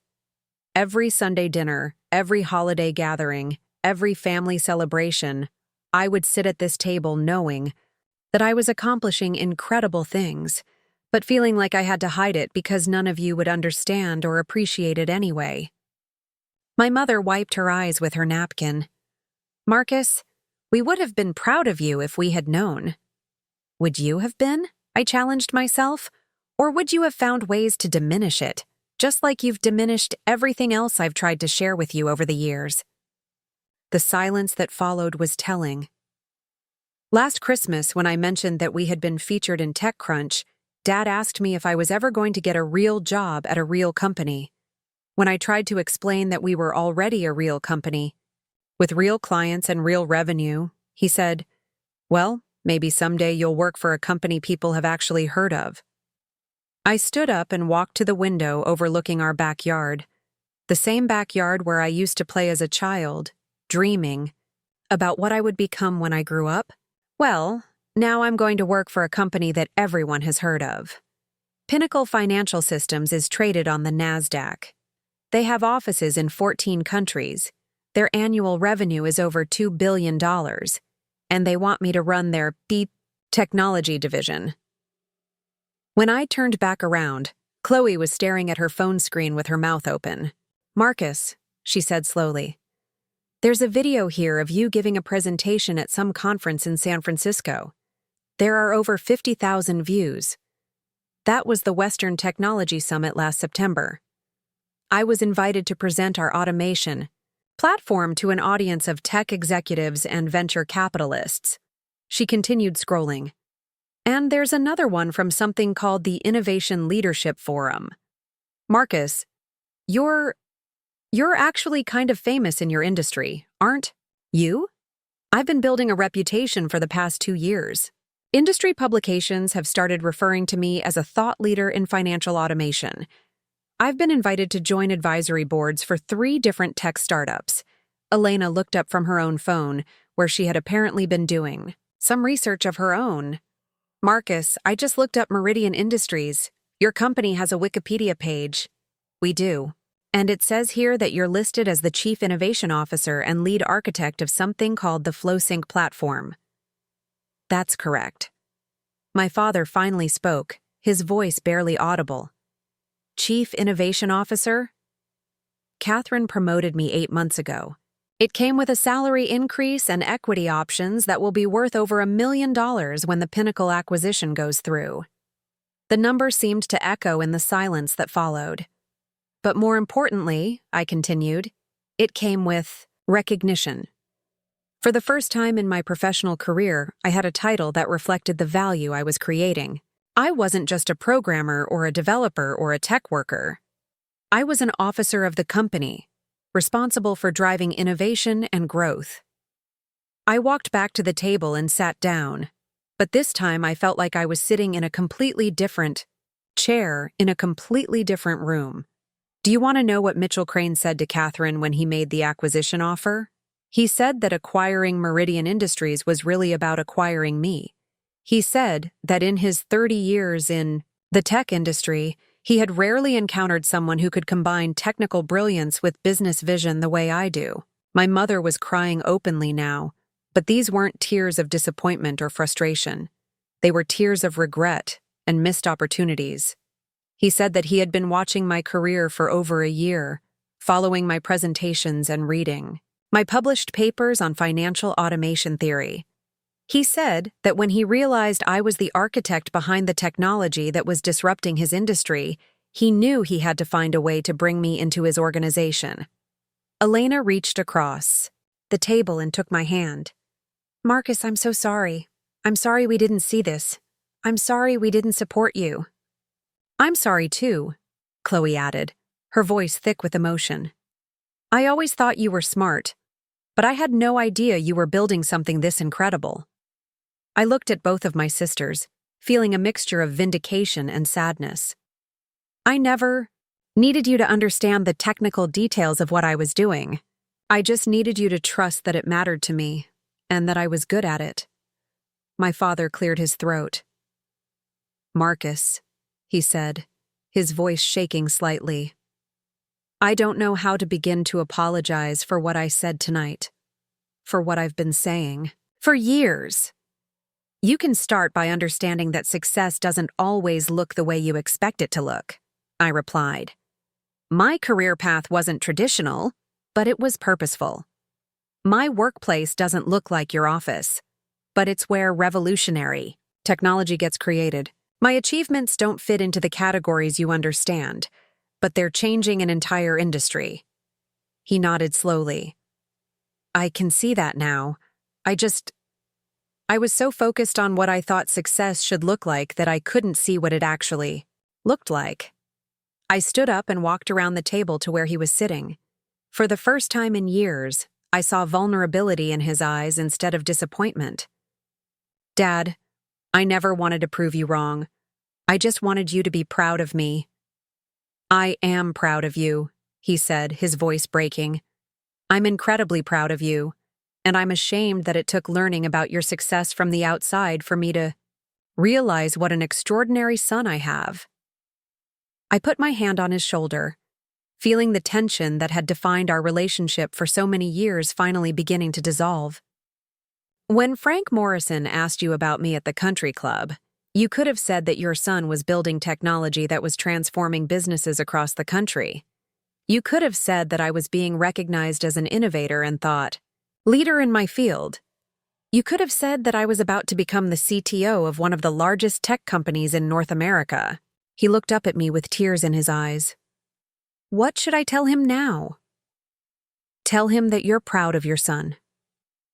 Every Sunday dinner, every holiday gathering, every family celebration, I would sit at this table knowing that I was accomplishing incredible things, but feeling like I had to hide it because none of you would understand or appreciate it anyway. My mother wiped her eyes with her napkin. Marcus, we would have been proud of you if we had known. Would you have been? I challenged myself. Or would you have found ways to diminish it, just like you've diminished everything else I've tried to share with you over the years? The silence that followed was telling. Last Christmas, when I mentioned that we had been featured in TechCrunch, Dad asked me if I was ever going to get a real job at a real company. When I tried to explain that we were already a real company, with real clients and real revenue, he said, well, maybe someday you'll work for a company people have actually heard of. I stood up and walked to the window overlooking our backyard, the same backyard where I used to play as a child, dreaming about what I would become when I grew up. Well, now I'm going to work for a company that everyone has heard of. Pinnacle Financial Systems is traded on the NASDAQ. They have offices in 14 countries. Their annual revenue is over $2 billion, and they want me to run their technology division. When I turned back around, Chloe was staring at her phone screen with her mouth open. Marcus, she said slowly, there's a video here of you giving a presentation at some conference in San Francisco. There are over 50,000 views. That was the Western Technology Summit last September. I was invited to present our automation platform to an audience of tech executives and venture capitalists. She continued scrolling. And there's another one from something called the Innovation Leadership Forum. Marcus, you're actually kind of famous in your industry, aren't you? I've been building a reputation for the past 2 years. Industry publications have started referring to me as a thought leader in financial automation. I've been invited to join advisory boards for 3 different tech startups. Elena looked up from her own phone, where she had apparently been doing some research of her own. Marcus, I just looked up Meridian Industries. Your company has a Wikipedia page. We do. And it says here that you're listed as the Chief Innovation Officer and lead architect of something called the FlowSync platform. That's correct. My father finally spoke, his voice barely audible. Chief Innovation Officer? Catherine promoted me 8 months ago. It came with a salary increase and equity options that will be worth over $1 million when the Pinnacle acquisition goes through. The number seemed to echo in the silence that followed. But more importantly, I continued, it came with recognition. For the first time in my professional career, I had a title that reflected the value I was creating. I wasn't just a programmer or a developer or a tech worker. I was an officer of the company, responsible for driving innovation and growth. I walked back to the table and sat down, but this time I felt like I was sitting in a completely different chair in a completely different room. Do you want to know what Mitchell Crane said to Catherine when he made the acquisition offer? He said that acquiring Meridian Industries was really about acquiring me. He said that in his 30 years in the tech industry, He had rarely encountered someone who could combine technical brilliance with business vision the way I do. My mother was crying openly now, but these weren't tears of disappointment or frustration. They were tears of regret and missed opportunities. He said that he had been watching my career for over a year, following my presentations and reading my published papers on financial automation theory. He said that when he realized I was the architect behind the technology that was disrupting his industry, he knew he had to find a way to bring me into his organization. Elena reached across the table and took my hand. "Marcus, I'm so sorry. I'm sorry we didn't see this. I'm sorry we didn't support you." "I'm sorry too," Chloe added, her voice thick with emotion. "I always thought you were smart, but I had no idea you were building something this incredible." I looked at both of my sisters, feeling a mixture of vindication and sadness. "I never needed you to understand the technical details of what I was doing. I just needed you to trust that it mattered to me, and that I was good at it." My father cleared his throat. "Marcus," he said, his voice shaking slightly, "I don't know how to begin to apologize for what I said tonight, for what I've been saying for years. You can start by understanding that success doesn't always look the way you expect it to look," I replied. "My career path wasn't traditional, but it was purposeful. My workplace doesn't look like your office, but it's where revolutionary technology gets created. My achievements don't fit into the categories you understand, but they're changing an entire industry." He nodded slowly. "I can see that now. I was so focused on what I thought success should look like that I couldn't see what it actually looked like." I stood up and walked around the table to where he was sitting. For the first time in years, I saw vulnerability in his eyes instead of disappointment. "Dad, I never wanted to prove you wrong. I just wanted you to be proud of me." "I am proud of you," he said, his voice breaking. "I'm incredibly proud of you, and I'm ashamed that it took learning about your success from the outside for me to realize what an extraordinary son I have." I put my hand on his shoulder, feeling the tension that had defined our relationship for so many years finally beginning to dissolve. "When Frank Morrison asked you about me at the country club, you could have said that your son was building technology that was transforming businesses across the country. You could have said that I was being recognized as an innovator and thought, leader in my field. You could have said that I was about to become the CTO of one of the largest tech companies in North America." He looked up at me with tears in his eyes. "What should I tell him now?" "Tell him that you're proud of your son.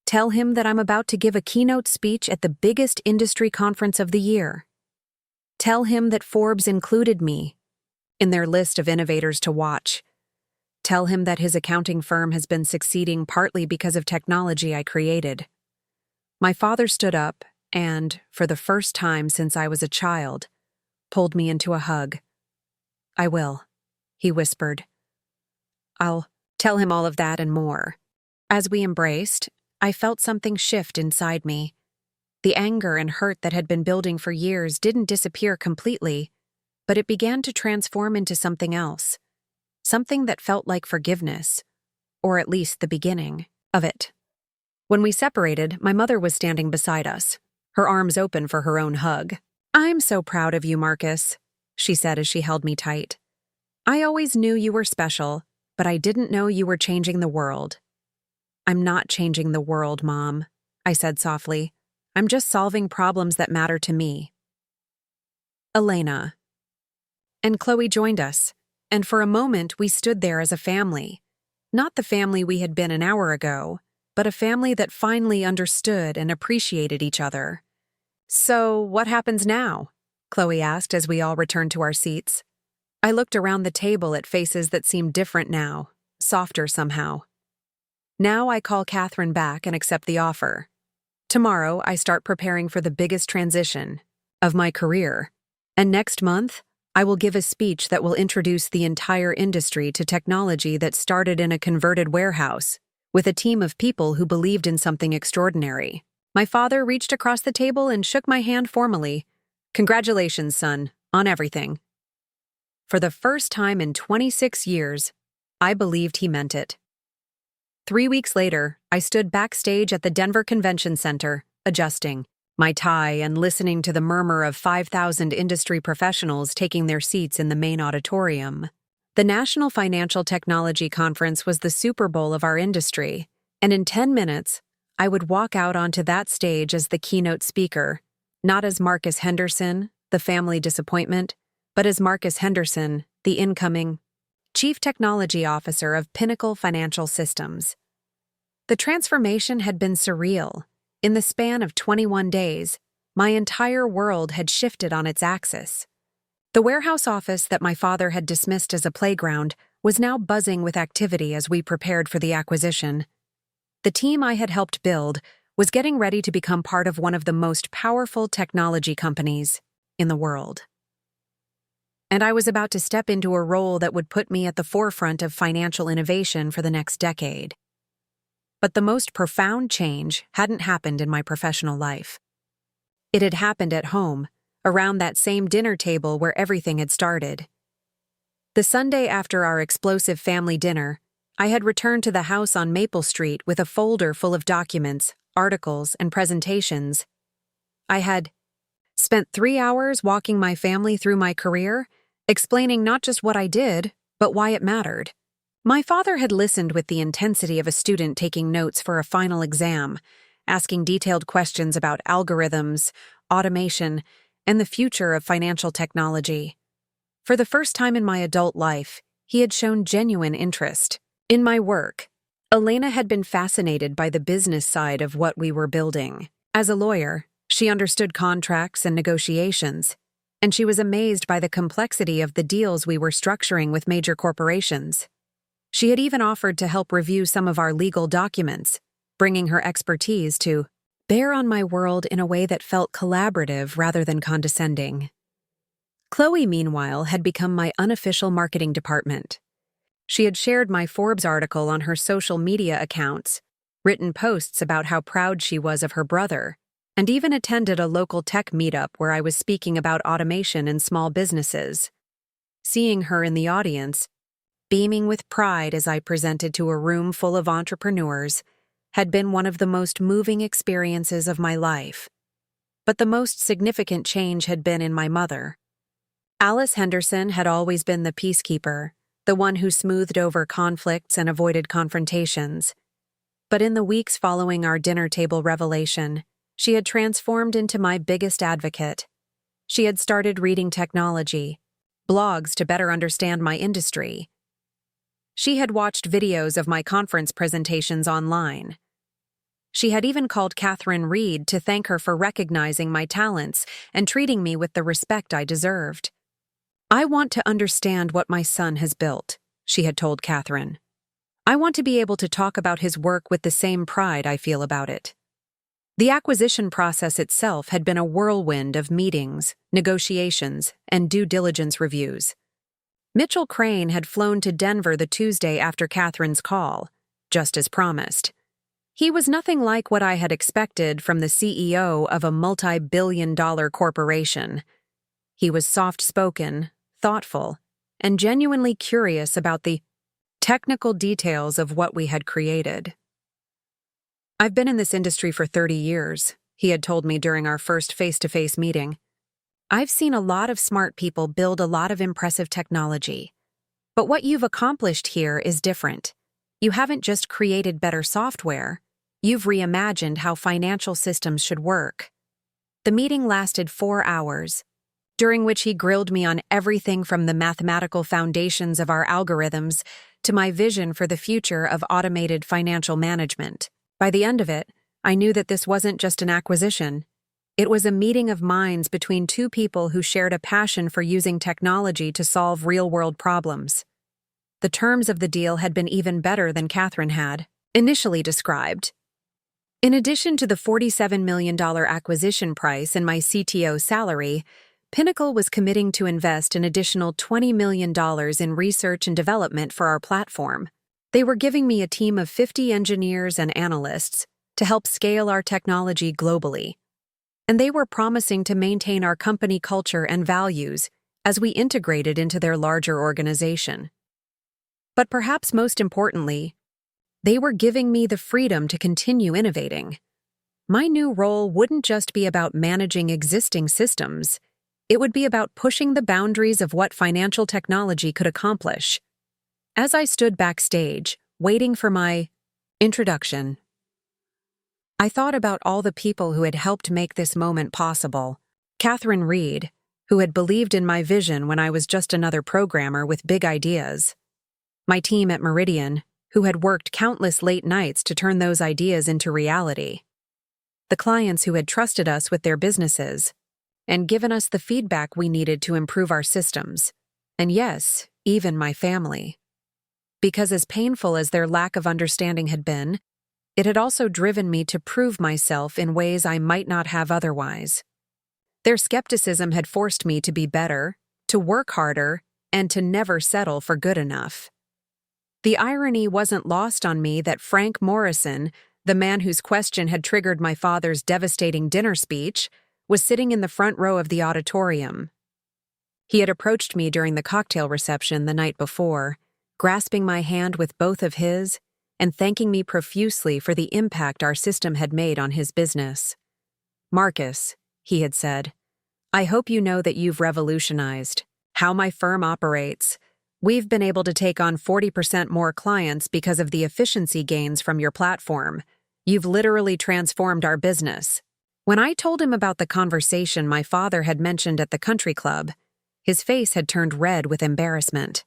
Tell him that I'm about to give a keynote speech at the biggest industry conference of the year. Tell him that Forbes included me in their list of innovators to watch. Tell him that his accounting firm has been succeeding partly because of technology I created." My father stood up and, for the first time since I was a child, pulled me into a hug. "I will," he whispered. "I'll tell him all of that and more." As we embraced, I felt something shift inside me. The anger and hurt that had been building for years didn't disappear completely, but it began to transform into something else. Something that felt like forgiveness, or at least the beginning of it. When we separated, my mother was standing beside us, her arms open for her own hug. "I'm so proud of you, Marcus," she said as she held me tight. "I always knew you were special, but I didn't know you were changing the world." "I'm not changing the world, Mom," I said softly. "I'm just solving problems that matter to me." Elena and Chloe joined us, and for a moment we stood there as a family. Not the family we had been an hour ago, but a family that finally understood and appreciated each other. "So, what happens now?" Chloe asked as we all returned to our seats. I looked around the table at faces that seemed different now, softer somehow. "Now I call Catherine back and accept the offer. Tomorrow I start preparing for the biggest transition of my career. And next month, I will give a speech that will introduce the entire industry to technology that started in a converted warehouse, with a team of people who believed in something extraordinary." My father reached across the table and shook my hand formally. "Congratulations, son, on everything." For the first time in 26 years, I believed he meant it. 3 weeks later, I stood backstage at the Denver Convention Center, adjusting my tie and listening to the murmur of 5,000 industry professionals taking their seats in the main auditorium. The National Financial Technology Conference was the Super Bowl of our industry, and in 10 minutes, I would walk out onto that stage as the keynote speaker, not as Marcus Henderson, the family disappointment, but as Marcus Henderson, the incoming Chief Technology Officer of Pinnacle Financial Systems. The transformation had been surreal. In the span of 21 days, my entire world had shifted on its axis. The warehouse office that my father had dismissed as a playground was now buzzing with activity as we prepared for the acquisition. The team I had helped build was getting ready to become part of one of the most powerful technology companies in the world. And I was about to step into a role that would put me at the forefront of financial innovation for the next decade. But the most profound change hadn't happened in my professional life. It had happened at home, around that same dinner table where everything had started. The Sunday after our explosive family dinner, I had returned to the house on Maple Street with a folder full of documents, articles, and presentations. I had spent 3 hours walking my family through my career, explaining not just what I did, but why it mattered. My father had listened with the intensity of a student taking notes for a final exam, asking detailed questions about algorithms, automation, and the future of financial technology. For the first time in my adult life, he had shown genuine interest in my work. Elena had been fascinated by the business side of what we were building. As a lawyer, she understood contracts and negotiations, and she was amazed by the complexity of the deals we were structuring with major corporations. She had even offered to help review some of our legal documents, bringing her expertise to bear on my world in a way that felt collaborative rather than condescending. Chloe, meanwhile, had become my unofficial marketing department. She had shared my Forbes article on her social media accounts, written posts about how proud she was of her brother, and even attended a local tech meetup where I was speaking about automation in small businesses. Seeing her in the audience, beaming with pride as I presented to a room full of entrepreneurs, had been one of the most moving experiences of my life. But the most significant change had been in my mother. Alice Henderson had always been the peacekeeper, the one who smoothed over conflicts and avoided confrontations. But in the weeks following our dinner table revelation, she had transformed into my biggest advocate. She had started reading technology, blogs to better understand my industry. She had watched videos of my conference presentations online. She had even called Catherine Reed to thank her for recognizing my talents and treating me with the respect I deserved. "I want to understand what my son has built," she had told Catherine. "I want to be able to talk about his work with the same pride I feel about it." The acquisition process itself had been a whirlwind of meetings, negotiations, and due diligence reviews. Mitchell Crane had flown to Denver the Tuesday after Catherine's call, just as promised. He was nothing like what I had expected from the CEO of a multi-billion-dollar corporation. He was soft-spoken, thoughtful, and genuinely curious about the technical details of what we had created. "I've been in this industry for 30 years, he had told me during our first face-to-face meeting. "I've seen a lot of smart people build a lot of impressive technology. But what you've accomplished here is different. You haven't just created better software, you've reimagined how financial systems should work." The meeting lasted 4 hours, during which he grilled me on everything from the mathematical foundations of our algorithms to my vision for the future of automated financial management. By the end of it, I knew that this wasn't just an acquisition. It was a meeting of minds between two people who shared a passion for using technology to solve real-world problems. The terms of the deal had been even better than Catherine had initially described. In addition to the $47 million acquisition price and my CTO salary, Pinnacle was committing to invest an additional $20 million in research and development for our platform. They were giving me a team of 50 engineers and analysts to help scale our technology globally. And they were promising to maintain our company culture and values as we integrated into their larger organization. But perhaps most importantly, they were giving me the freedom to continue innovating. My new role wouldn't just be about managing existing systems, it would be about pushing the boundaries of what financial technology could accomplish. As I stood backstage, waiting for my introduction, I thought about all the people who had helped make this moment possible. Catherine Reed, who had believed in my vision when I was just another programmer with big ideas. My team at Meridian, who had worked countless late nights to turn those ideas into reality. The clients who had trusted us with their businesses and given us the feedback we needed to improve our systems. And yes, even my family. Because as painful as their lack of understanding had been, it had also driven me to prove myself in ways I might not have otherwise. Their skepticism had forced me to be better, to work harder, and to never settle for good enough. The irony wasn't lost on me that Frank Morrison, the man whose question had triggered my father's devastating dinner speech, was sitting in the front row of the auditorium. He had approached me during the cocktail reception the night before, grasping my hand with both of his and thanking me profusely for the impact our system had made on his business. "Marcus," he had said, "I hope you know that you've revolutionized how my firm operates. We've been able to take on 40% more clients because of the efficiency gains from your platform. You've literally transformed our business." When I told him about the conversation my father had mentioned at the country club, his face had turned red with embarrassment.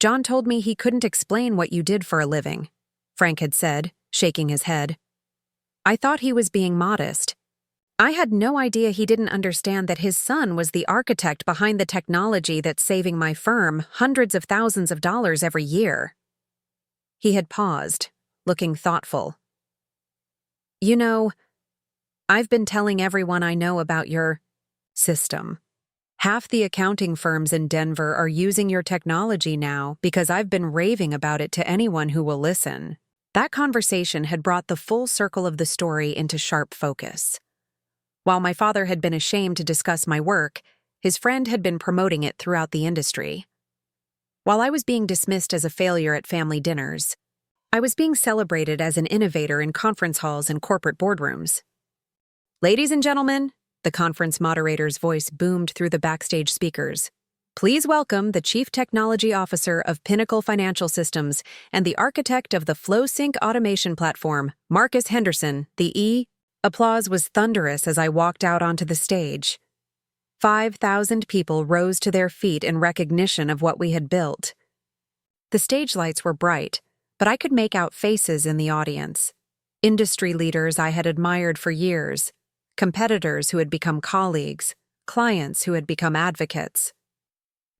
"John told me he couldn't explain what you did for a living," Frank had said, shaking his head. I thought he was being modest. I had no idea he didn't understand that his son was the architect behind the technology that's saving my firm hundreds of thousands of dollars every year. He had paused, looking thoughtful. "You know, I've been telling everyone I know about your system. Half the accounting firms in Denver are using your technology now because I've been raving about it to anyone who will listen." That conversation had brought the full circle of the story into sharp focus. While my father had been ashamed to discuss my work, his friend had been promoting it throughout the industry. While I was being dismissed as a failure at family dinners, I was being celebrated as an innovator in conference halls and corporate boardrooms. "Ladies and gentlemen," the conference moderator's voice boomed through the backstage speakers, "please welcome the Chief Technology Officer of Pinnacle Financial Systems and the architect of the FlowSync automation platform, Marcus Henderson, the E." Applause was thunderous as I walked out onto the stage. 5,000 people rose to their feet in recognition of what we had built. The stage lights were bright, but I could make out faces in the audience. Industry leaders I had admired for years, competitors who had become colleagues, clients who had become advocates.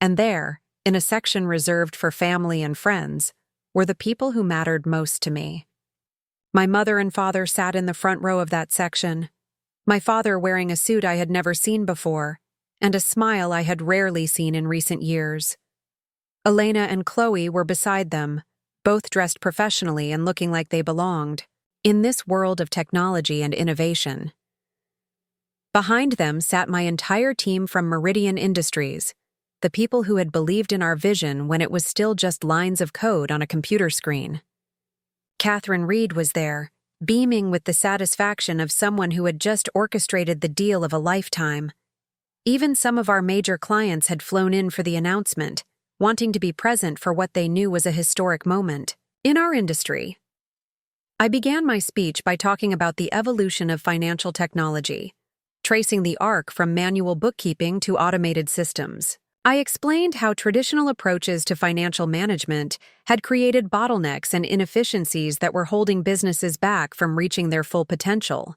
And there, in a section reserved for family and friends, were the people who mattered most to me. My mother and father sat in the front row of that section, my father wearing a suit I had never seen before, and a smile I had rarely seen in recent years. Elena and Chloe were beside them, both dressed professionally and looking like they belonged in this world of technology and innovation. Behind them sat my entire team from Meridian Industries, the people who had believed in our vision when it was still just lines of code on a computer screen. Catherine Reed was there, beaming with the satisfaction of someone who had just orchestrated the deal of a lifetime. Even some of our major clients had flown in for the announcement, wanting to be present for what they knew was a historic moment in our industry. I began my speech by talking about the evolution of financial technology, tracing the arc from manual bookkeeping to automated systems. I explained how traditional approaches to financial management had created bottlenecks and inefficiencies that were holding businesses back from reaching their full potential.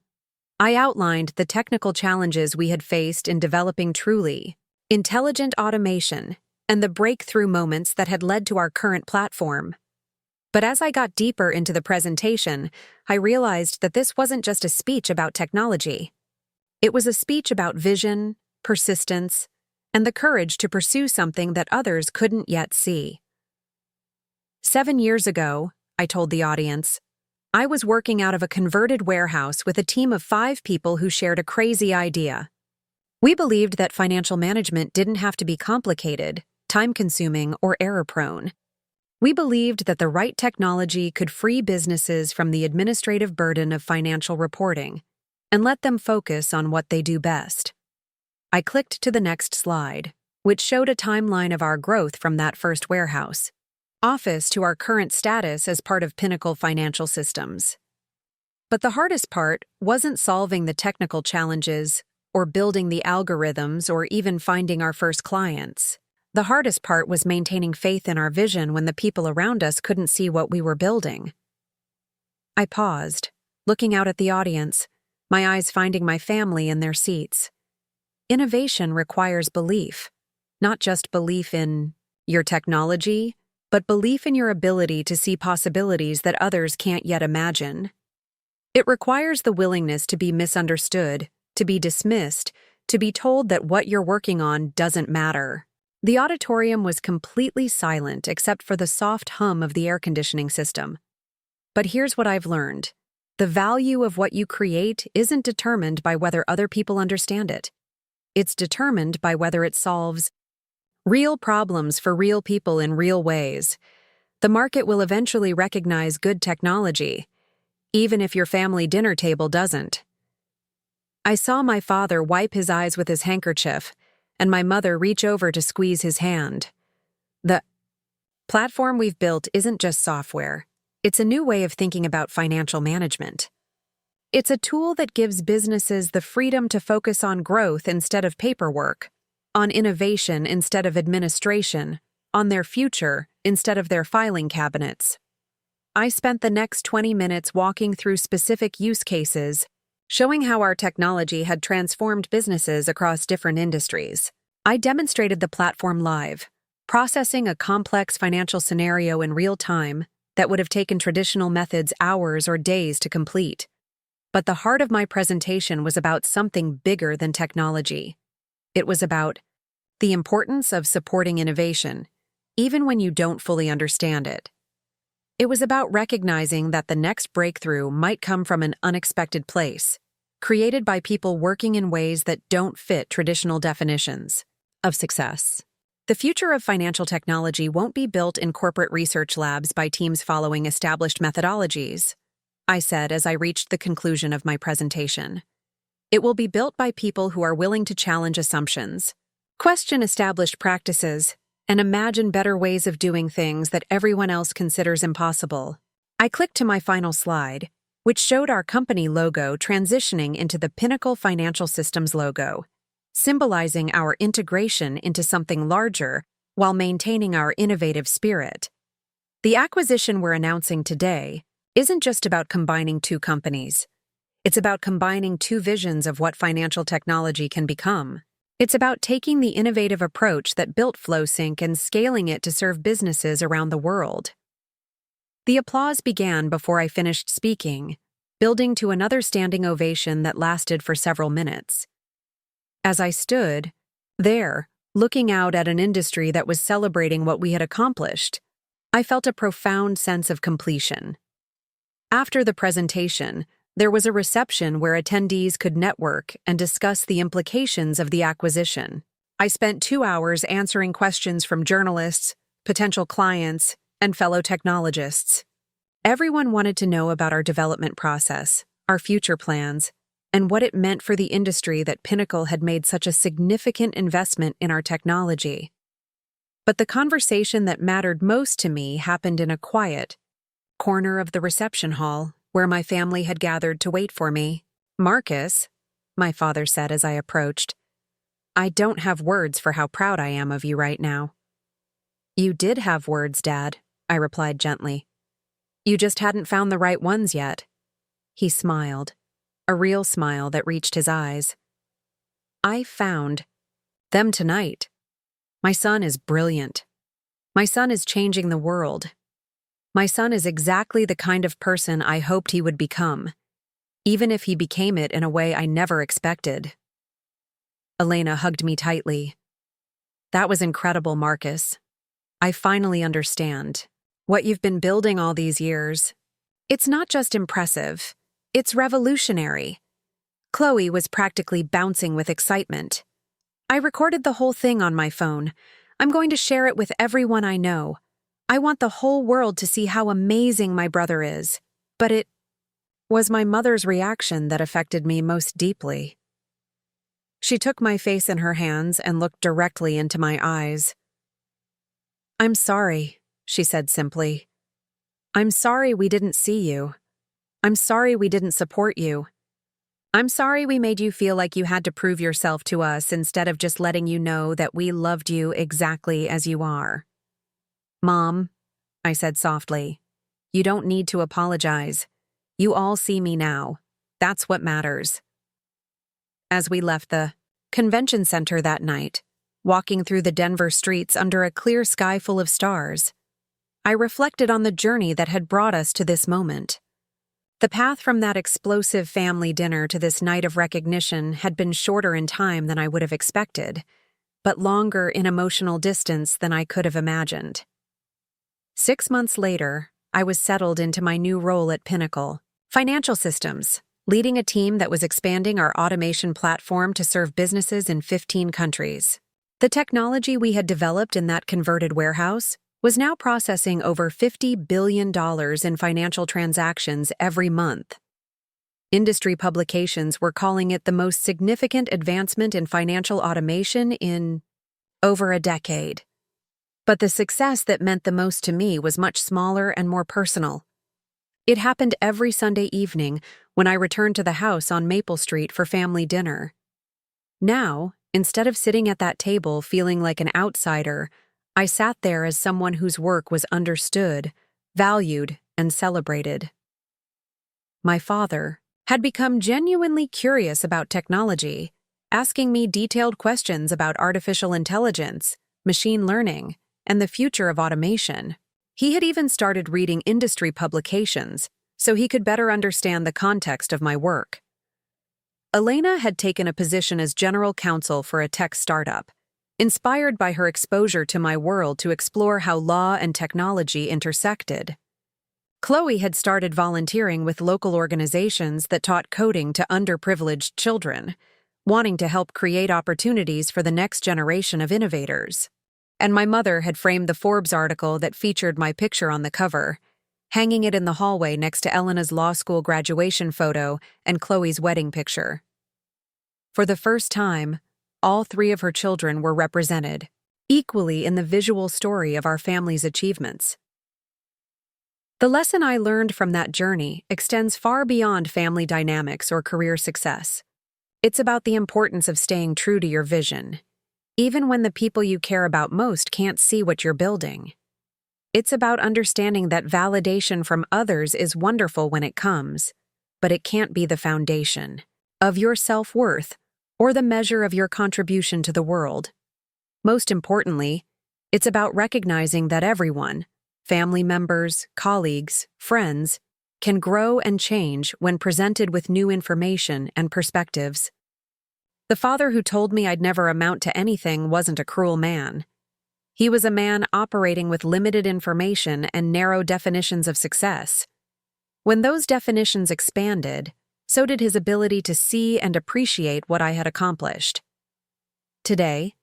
I outlined the technical challenges we had faced in developing truly intelligent automation and the breakthrough moments that had led to our current platform. But as I got deeper into the presentation, I realized that this wasn't just a speech about technology. It was a speech about vision, persistence, and the courage to pursue something that others couldn't yet see. 7 years ago, I told the audience, I was working out of a converted warehouse with a team of 5 people who shared a crazy idea. We believed that financial management didn't have to be complicated, time-consuming, or error-prone. We believed that the right technology could free businesses from the administrative burden of financial reporting and let them focus on what they do best. I clicked to the next slide, which showed a timeline of our growth from that first warehouse office to our current status as part of Pinnacle Financial Systems. But the hardest part wasn't solving the technical challenges or building the algorithms or even finding our first clients. The hardest part was maintaining faith in our vision when the people around us couldn't see what we were building. I paused, looking out at the audience, my eyes finding my family in their seats. Innovation requires belief, not just belief in your technology, but belief in your ability to see possibilities that others can't yet imagine. It requires the willingness to be misunderstood, to be dismissed, to be told that what you're working on doesn't matter. The auditorium was completely silent except for the soft hum of the air conditioning system. But here's what I've learned. The value of what you create isn't determined by whether other people understand it. It's determined by whether it solves real problems for real people in real ways. The market will eventually recognize good technology, even if your family dinner table doesn't. I saw my father wipe his eyes with his handkerchief, and my mother reach over to squeeze his hand. The platform we've built isn't just software. It's a new way of thinking about financial management. It's a tool that gives businesses the freedom to focus on growth instead of paperwork, on innovation instead of administration, on their future instead of their filing cabinets. I spent the next 20 minutes walking through specific use cases, showing how our technology had transformed businesses across different industries. I demonstrated the platform live, processing a complex financial scenario in real time that would have taken traditional methods hours or days to complete. But the heart of my presentation was about something bigger than technology. It was about the importance of supporting innovation, even when you don't fully understand it. It was about recognizing that the next breakthrough might come from an unexpected place, created by people working in ways that don't fit traditional definitions of success. The future of financial technology won't be built in corporate research labs by teams following established methodologies, I said as I reached the conclusion of my presentation. It will be built by people who are willing to challenge assumptions, question established practices, and imagine better ways of doing things that everyone else considers impossible. I clicked to my final slide, which showed our company logo transitioning into the Pinnacle Financial Systems logo, symbolizing our integration into something larger while maintaining our innovative spirit. The acquisition we're announcing today isn't just about combining two companies. It's about combining two visions of what financial technology can become. It's about taking the innovative approach that built FlowSync and scaling it to serve businesses around the world. The applause began before I finished speaking, building to another standing ovation that lasted for several minutes. As I stood there, looking out at an industry that was celebrating what we had accomplished, I felt a profound sense of completion. After the presentation, there was a reception where attendees could network and discuss the implications of the acquisition. I spent 2 hours answering questions from journalists, potential clients, and fellow technologists. Everyone wanted to know about our development process, our future plans, and what it meant for the industry that Pinnacle had made such a significant investment in our technology. But the conversation that mattered most to me happened in a quiet corner of the reception hall, where my family had gathered to wait for me. "Marcus," my father said as I approached, "I don't have words for how proud I am of you right now." "You did have words, Dad," I replied gently. "You just hadn't found the right ones yet." He smiled, a real smile that reached his eyes. "I found them tonight. My son is brilliant. My son is changing the world. My son is exactly the kind of person I hoped he would become, even if he became it in a way I never expected." Elena hugged me tightly. "That was incredible, Marcus. I finally understand. What you've been building all these years, it's not just impressive, it's revolutionary." Chloe was practically bouncing with excitement. I recorded the whole thing on my phone. I'm going to share it with everyone I know. I want the whole world to see how amazing my brother is. But it was my mother's reaction that affected me most deeply. She took my face in her hands and looked directly into my eyes. "I'm sorry," she said simply. "I'm sorry we didn't see you. I'm sorry we didn't support you. I'm sorry we made you feel like you had to prove yourself to us instead of just letting you know that we loved you exactly as you are." "Mom," I said softly, "you don't need to apologize. You all see me now. That's what matters." As we left the convention center that night, walking through the Denver streets under a clear sky full of stars, I reflected on the journey that had brought us to this moment. The path from that explosive family dinner to this night of recognition had been shorter in time than I would have expected, but longer in emotional distance than I could have imagined. 6 months later, I was settled into my new role at Pinnacle Financial Systems, leading a team that was expanding our automation platform to serve businesses in 15 countries. The technology we had developed in that converted warehouse was now processing over $50 billion in financial transactions every month. Industry publications were calling it the most significant advancement in financial automation in over a decade. But the success that meant the most to me was much smaller and more personal. It happened every Sunday evening when I returned to the house on Maple Street for family dinner. Now, instead of sitting at that table feeling like an outsider, I sat there as someone whose work was understood, valued, and celebrated. My father had become genuinely curious about technology, asking me detailed questions about artificial intelligence, machine learning, and the future of automation. He had even started reading industry publications so he could better understand the context of my work. Elena had taken a position as general counsel for a tech startup, inspired by her exposure to my world to explore how law and technology intersected. Chloe had started volunteering with local organizations that taught coding to underprivileged children, wanting to help create opportunities for the next generation of innovators. And my mother had framed the Forbes article that featured my picture on the cover, hanging it in the hallway next to Elena's law school graduation photo and Chloe's wedding picture. For the first time, all 3 of her children were represented, equally in the visual story of our family's achievements. The lesson I learned from that journey extends far beyond family dynamics or career success. It's about the importance of staying true to your vision, even when the people you care about most can't see what you're building. It's about understanding that validation from others is wonderful when it comes, but it can't be the foundation of your self-worth or the measure of your contribution to the world. Most importantly, it's about recognizing that everyone, family members, colleagues, friends, can grow and change when presented with new information and perspectives. The father who told me I'd never amount to anything wasn't a cruel man. He was a man operating with limited information and narrow definitions of success. When those definitions expanded, so did his ability to see and appreciate what I had accomplished. Today,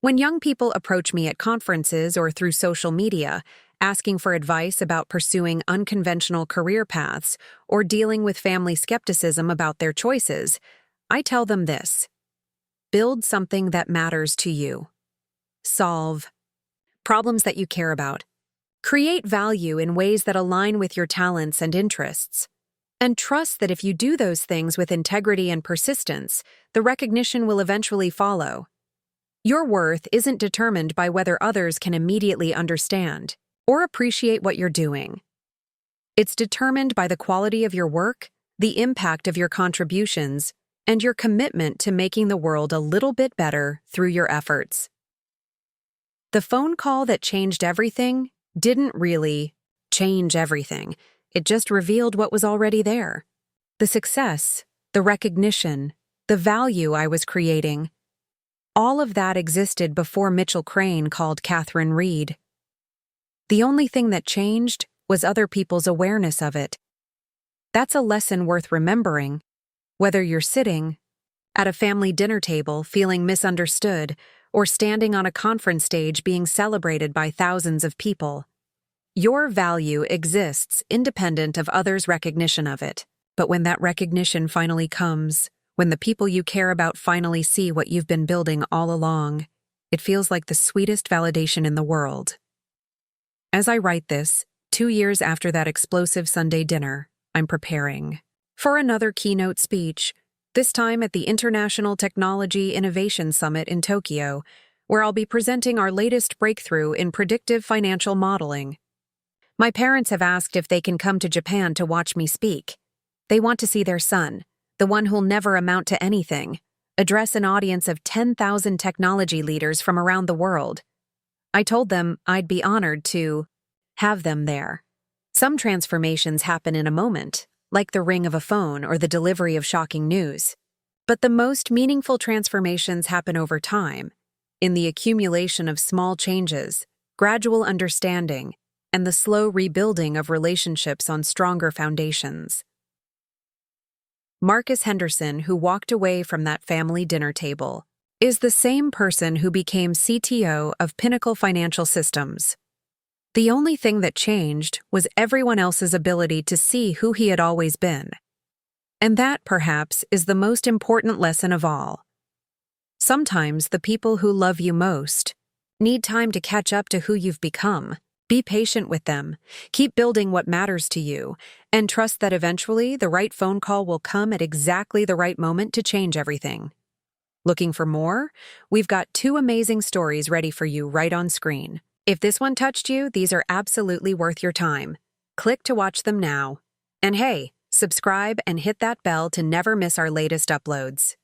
when young people approach me at conferences or through social media, asking for advice about pursuing unconventional career paths or dealing with family skepticism about their choices, I tell them this: build something that matters to you. Solve problems that you care about. Create value in ways that align with your talents and interests. And trust that if you do those things with integrity and persistence, the recognition will eventually follow. Your worth isn't determined by whether others can immediately understand or appreciate what you're doing. It's determined by the quality of your work, the impact of your contributions, and your commitment to making the world a little bit better through your efforts. The phone call that changed everything didn't really change everything. It just revealed what was already there. The success, the recognition, the value I was creating. All of that existed before Mitchell Crane called Catherine Reed. The only thing that changed was other people's awareness of it. That's a lesson worth remembering, whether you're sitting at a family dinner table feeling misunderstood, or standing on a conference stage being celebrated by thousands of people. Your value exists independent of others' recognition of it. But when that recognition finally comes, when the people you care about finally see what you've been building all along, it feels like the sweetest validation in the world. As I write this, 2 years after that explosive Sunday dinner, I'm preparing for another keynote speech, this time at the International Technology Innovation Summit in Tokyo, where I'll be presenting our latest breakthrough in predictive financial modeling. My parents have asked if they can come to Japan to watch me speak. They want to see their son, the one who'll never amount to anything, address an audience of 10,000 technology leaders from around the world. I told them I'd be honored to have them there. Some transformations happen in a moment, like the ring of a phone or the delivery of shocking news. But the most meaningful transformations happen over time, in the accumulation of small changes, gradual understanding, and the slow rebuilding of relationships on stronger foundations. Marcus Henderson, who walked away from that family dinner table, is the same person who became CTO of Pinnacle Financial Systems. The only thing that changed was everyone else's ability to see who he had always been. And that, perhaps, is the most important lesson of all. Sometimes the people who love you most need time to catch up to who you've become. Be patient with them, keep building what matters to you, and trust that eventually the right phone call will come at exactly the right moment to change everything. Looking for more? We've got 2 amazing stories ready for you right on screen. If this one touched you, these are absolutely worth your time. Click to watch them now. And hey, subscribe and hit that bell to never miss our latest uploads.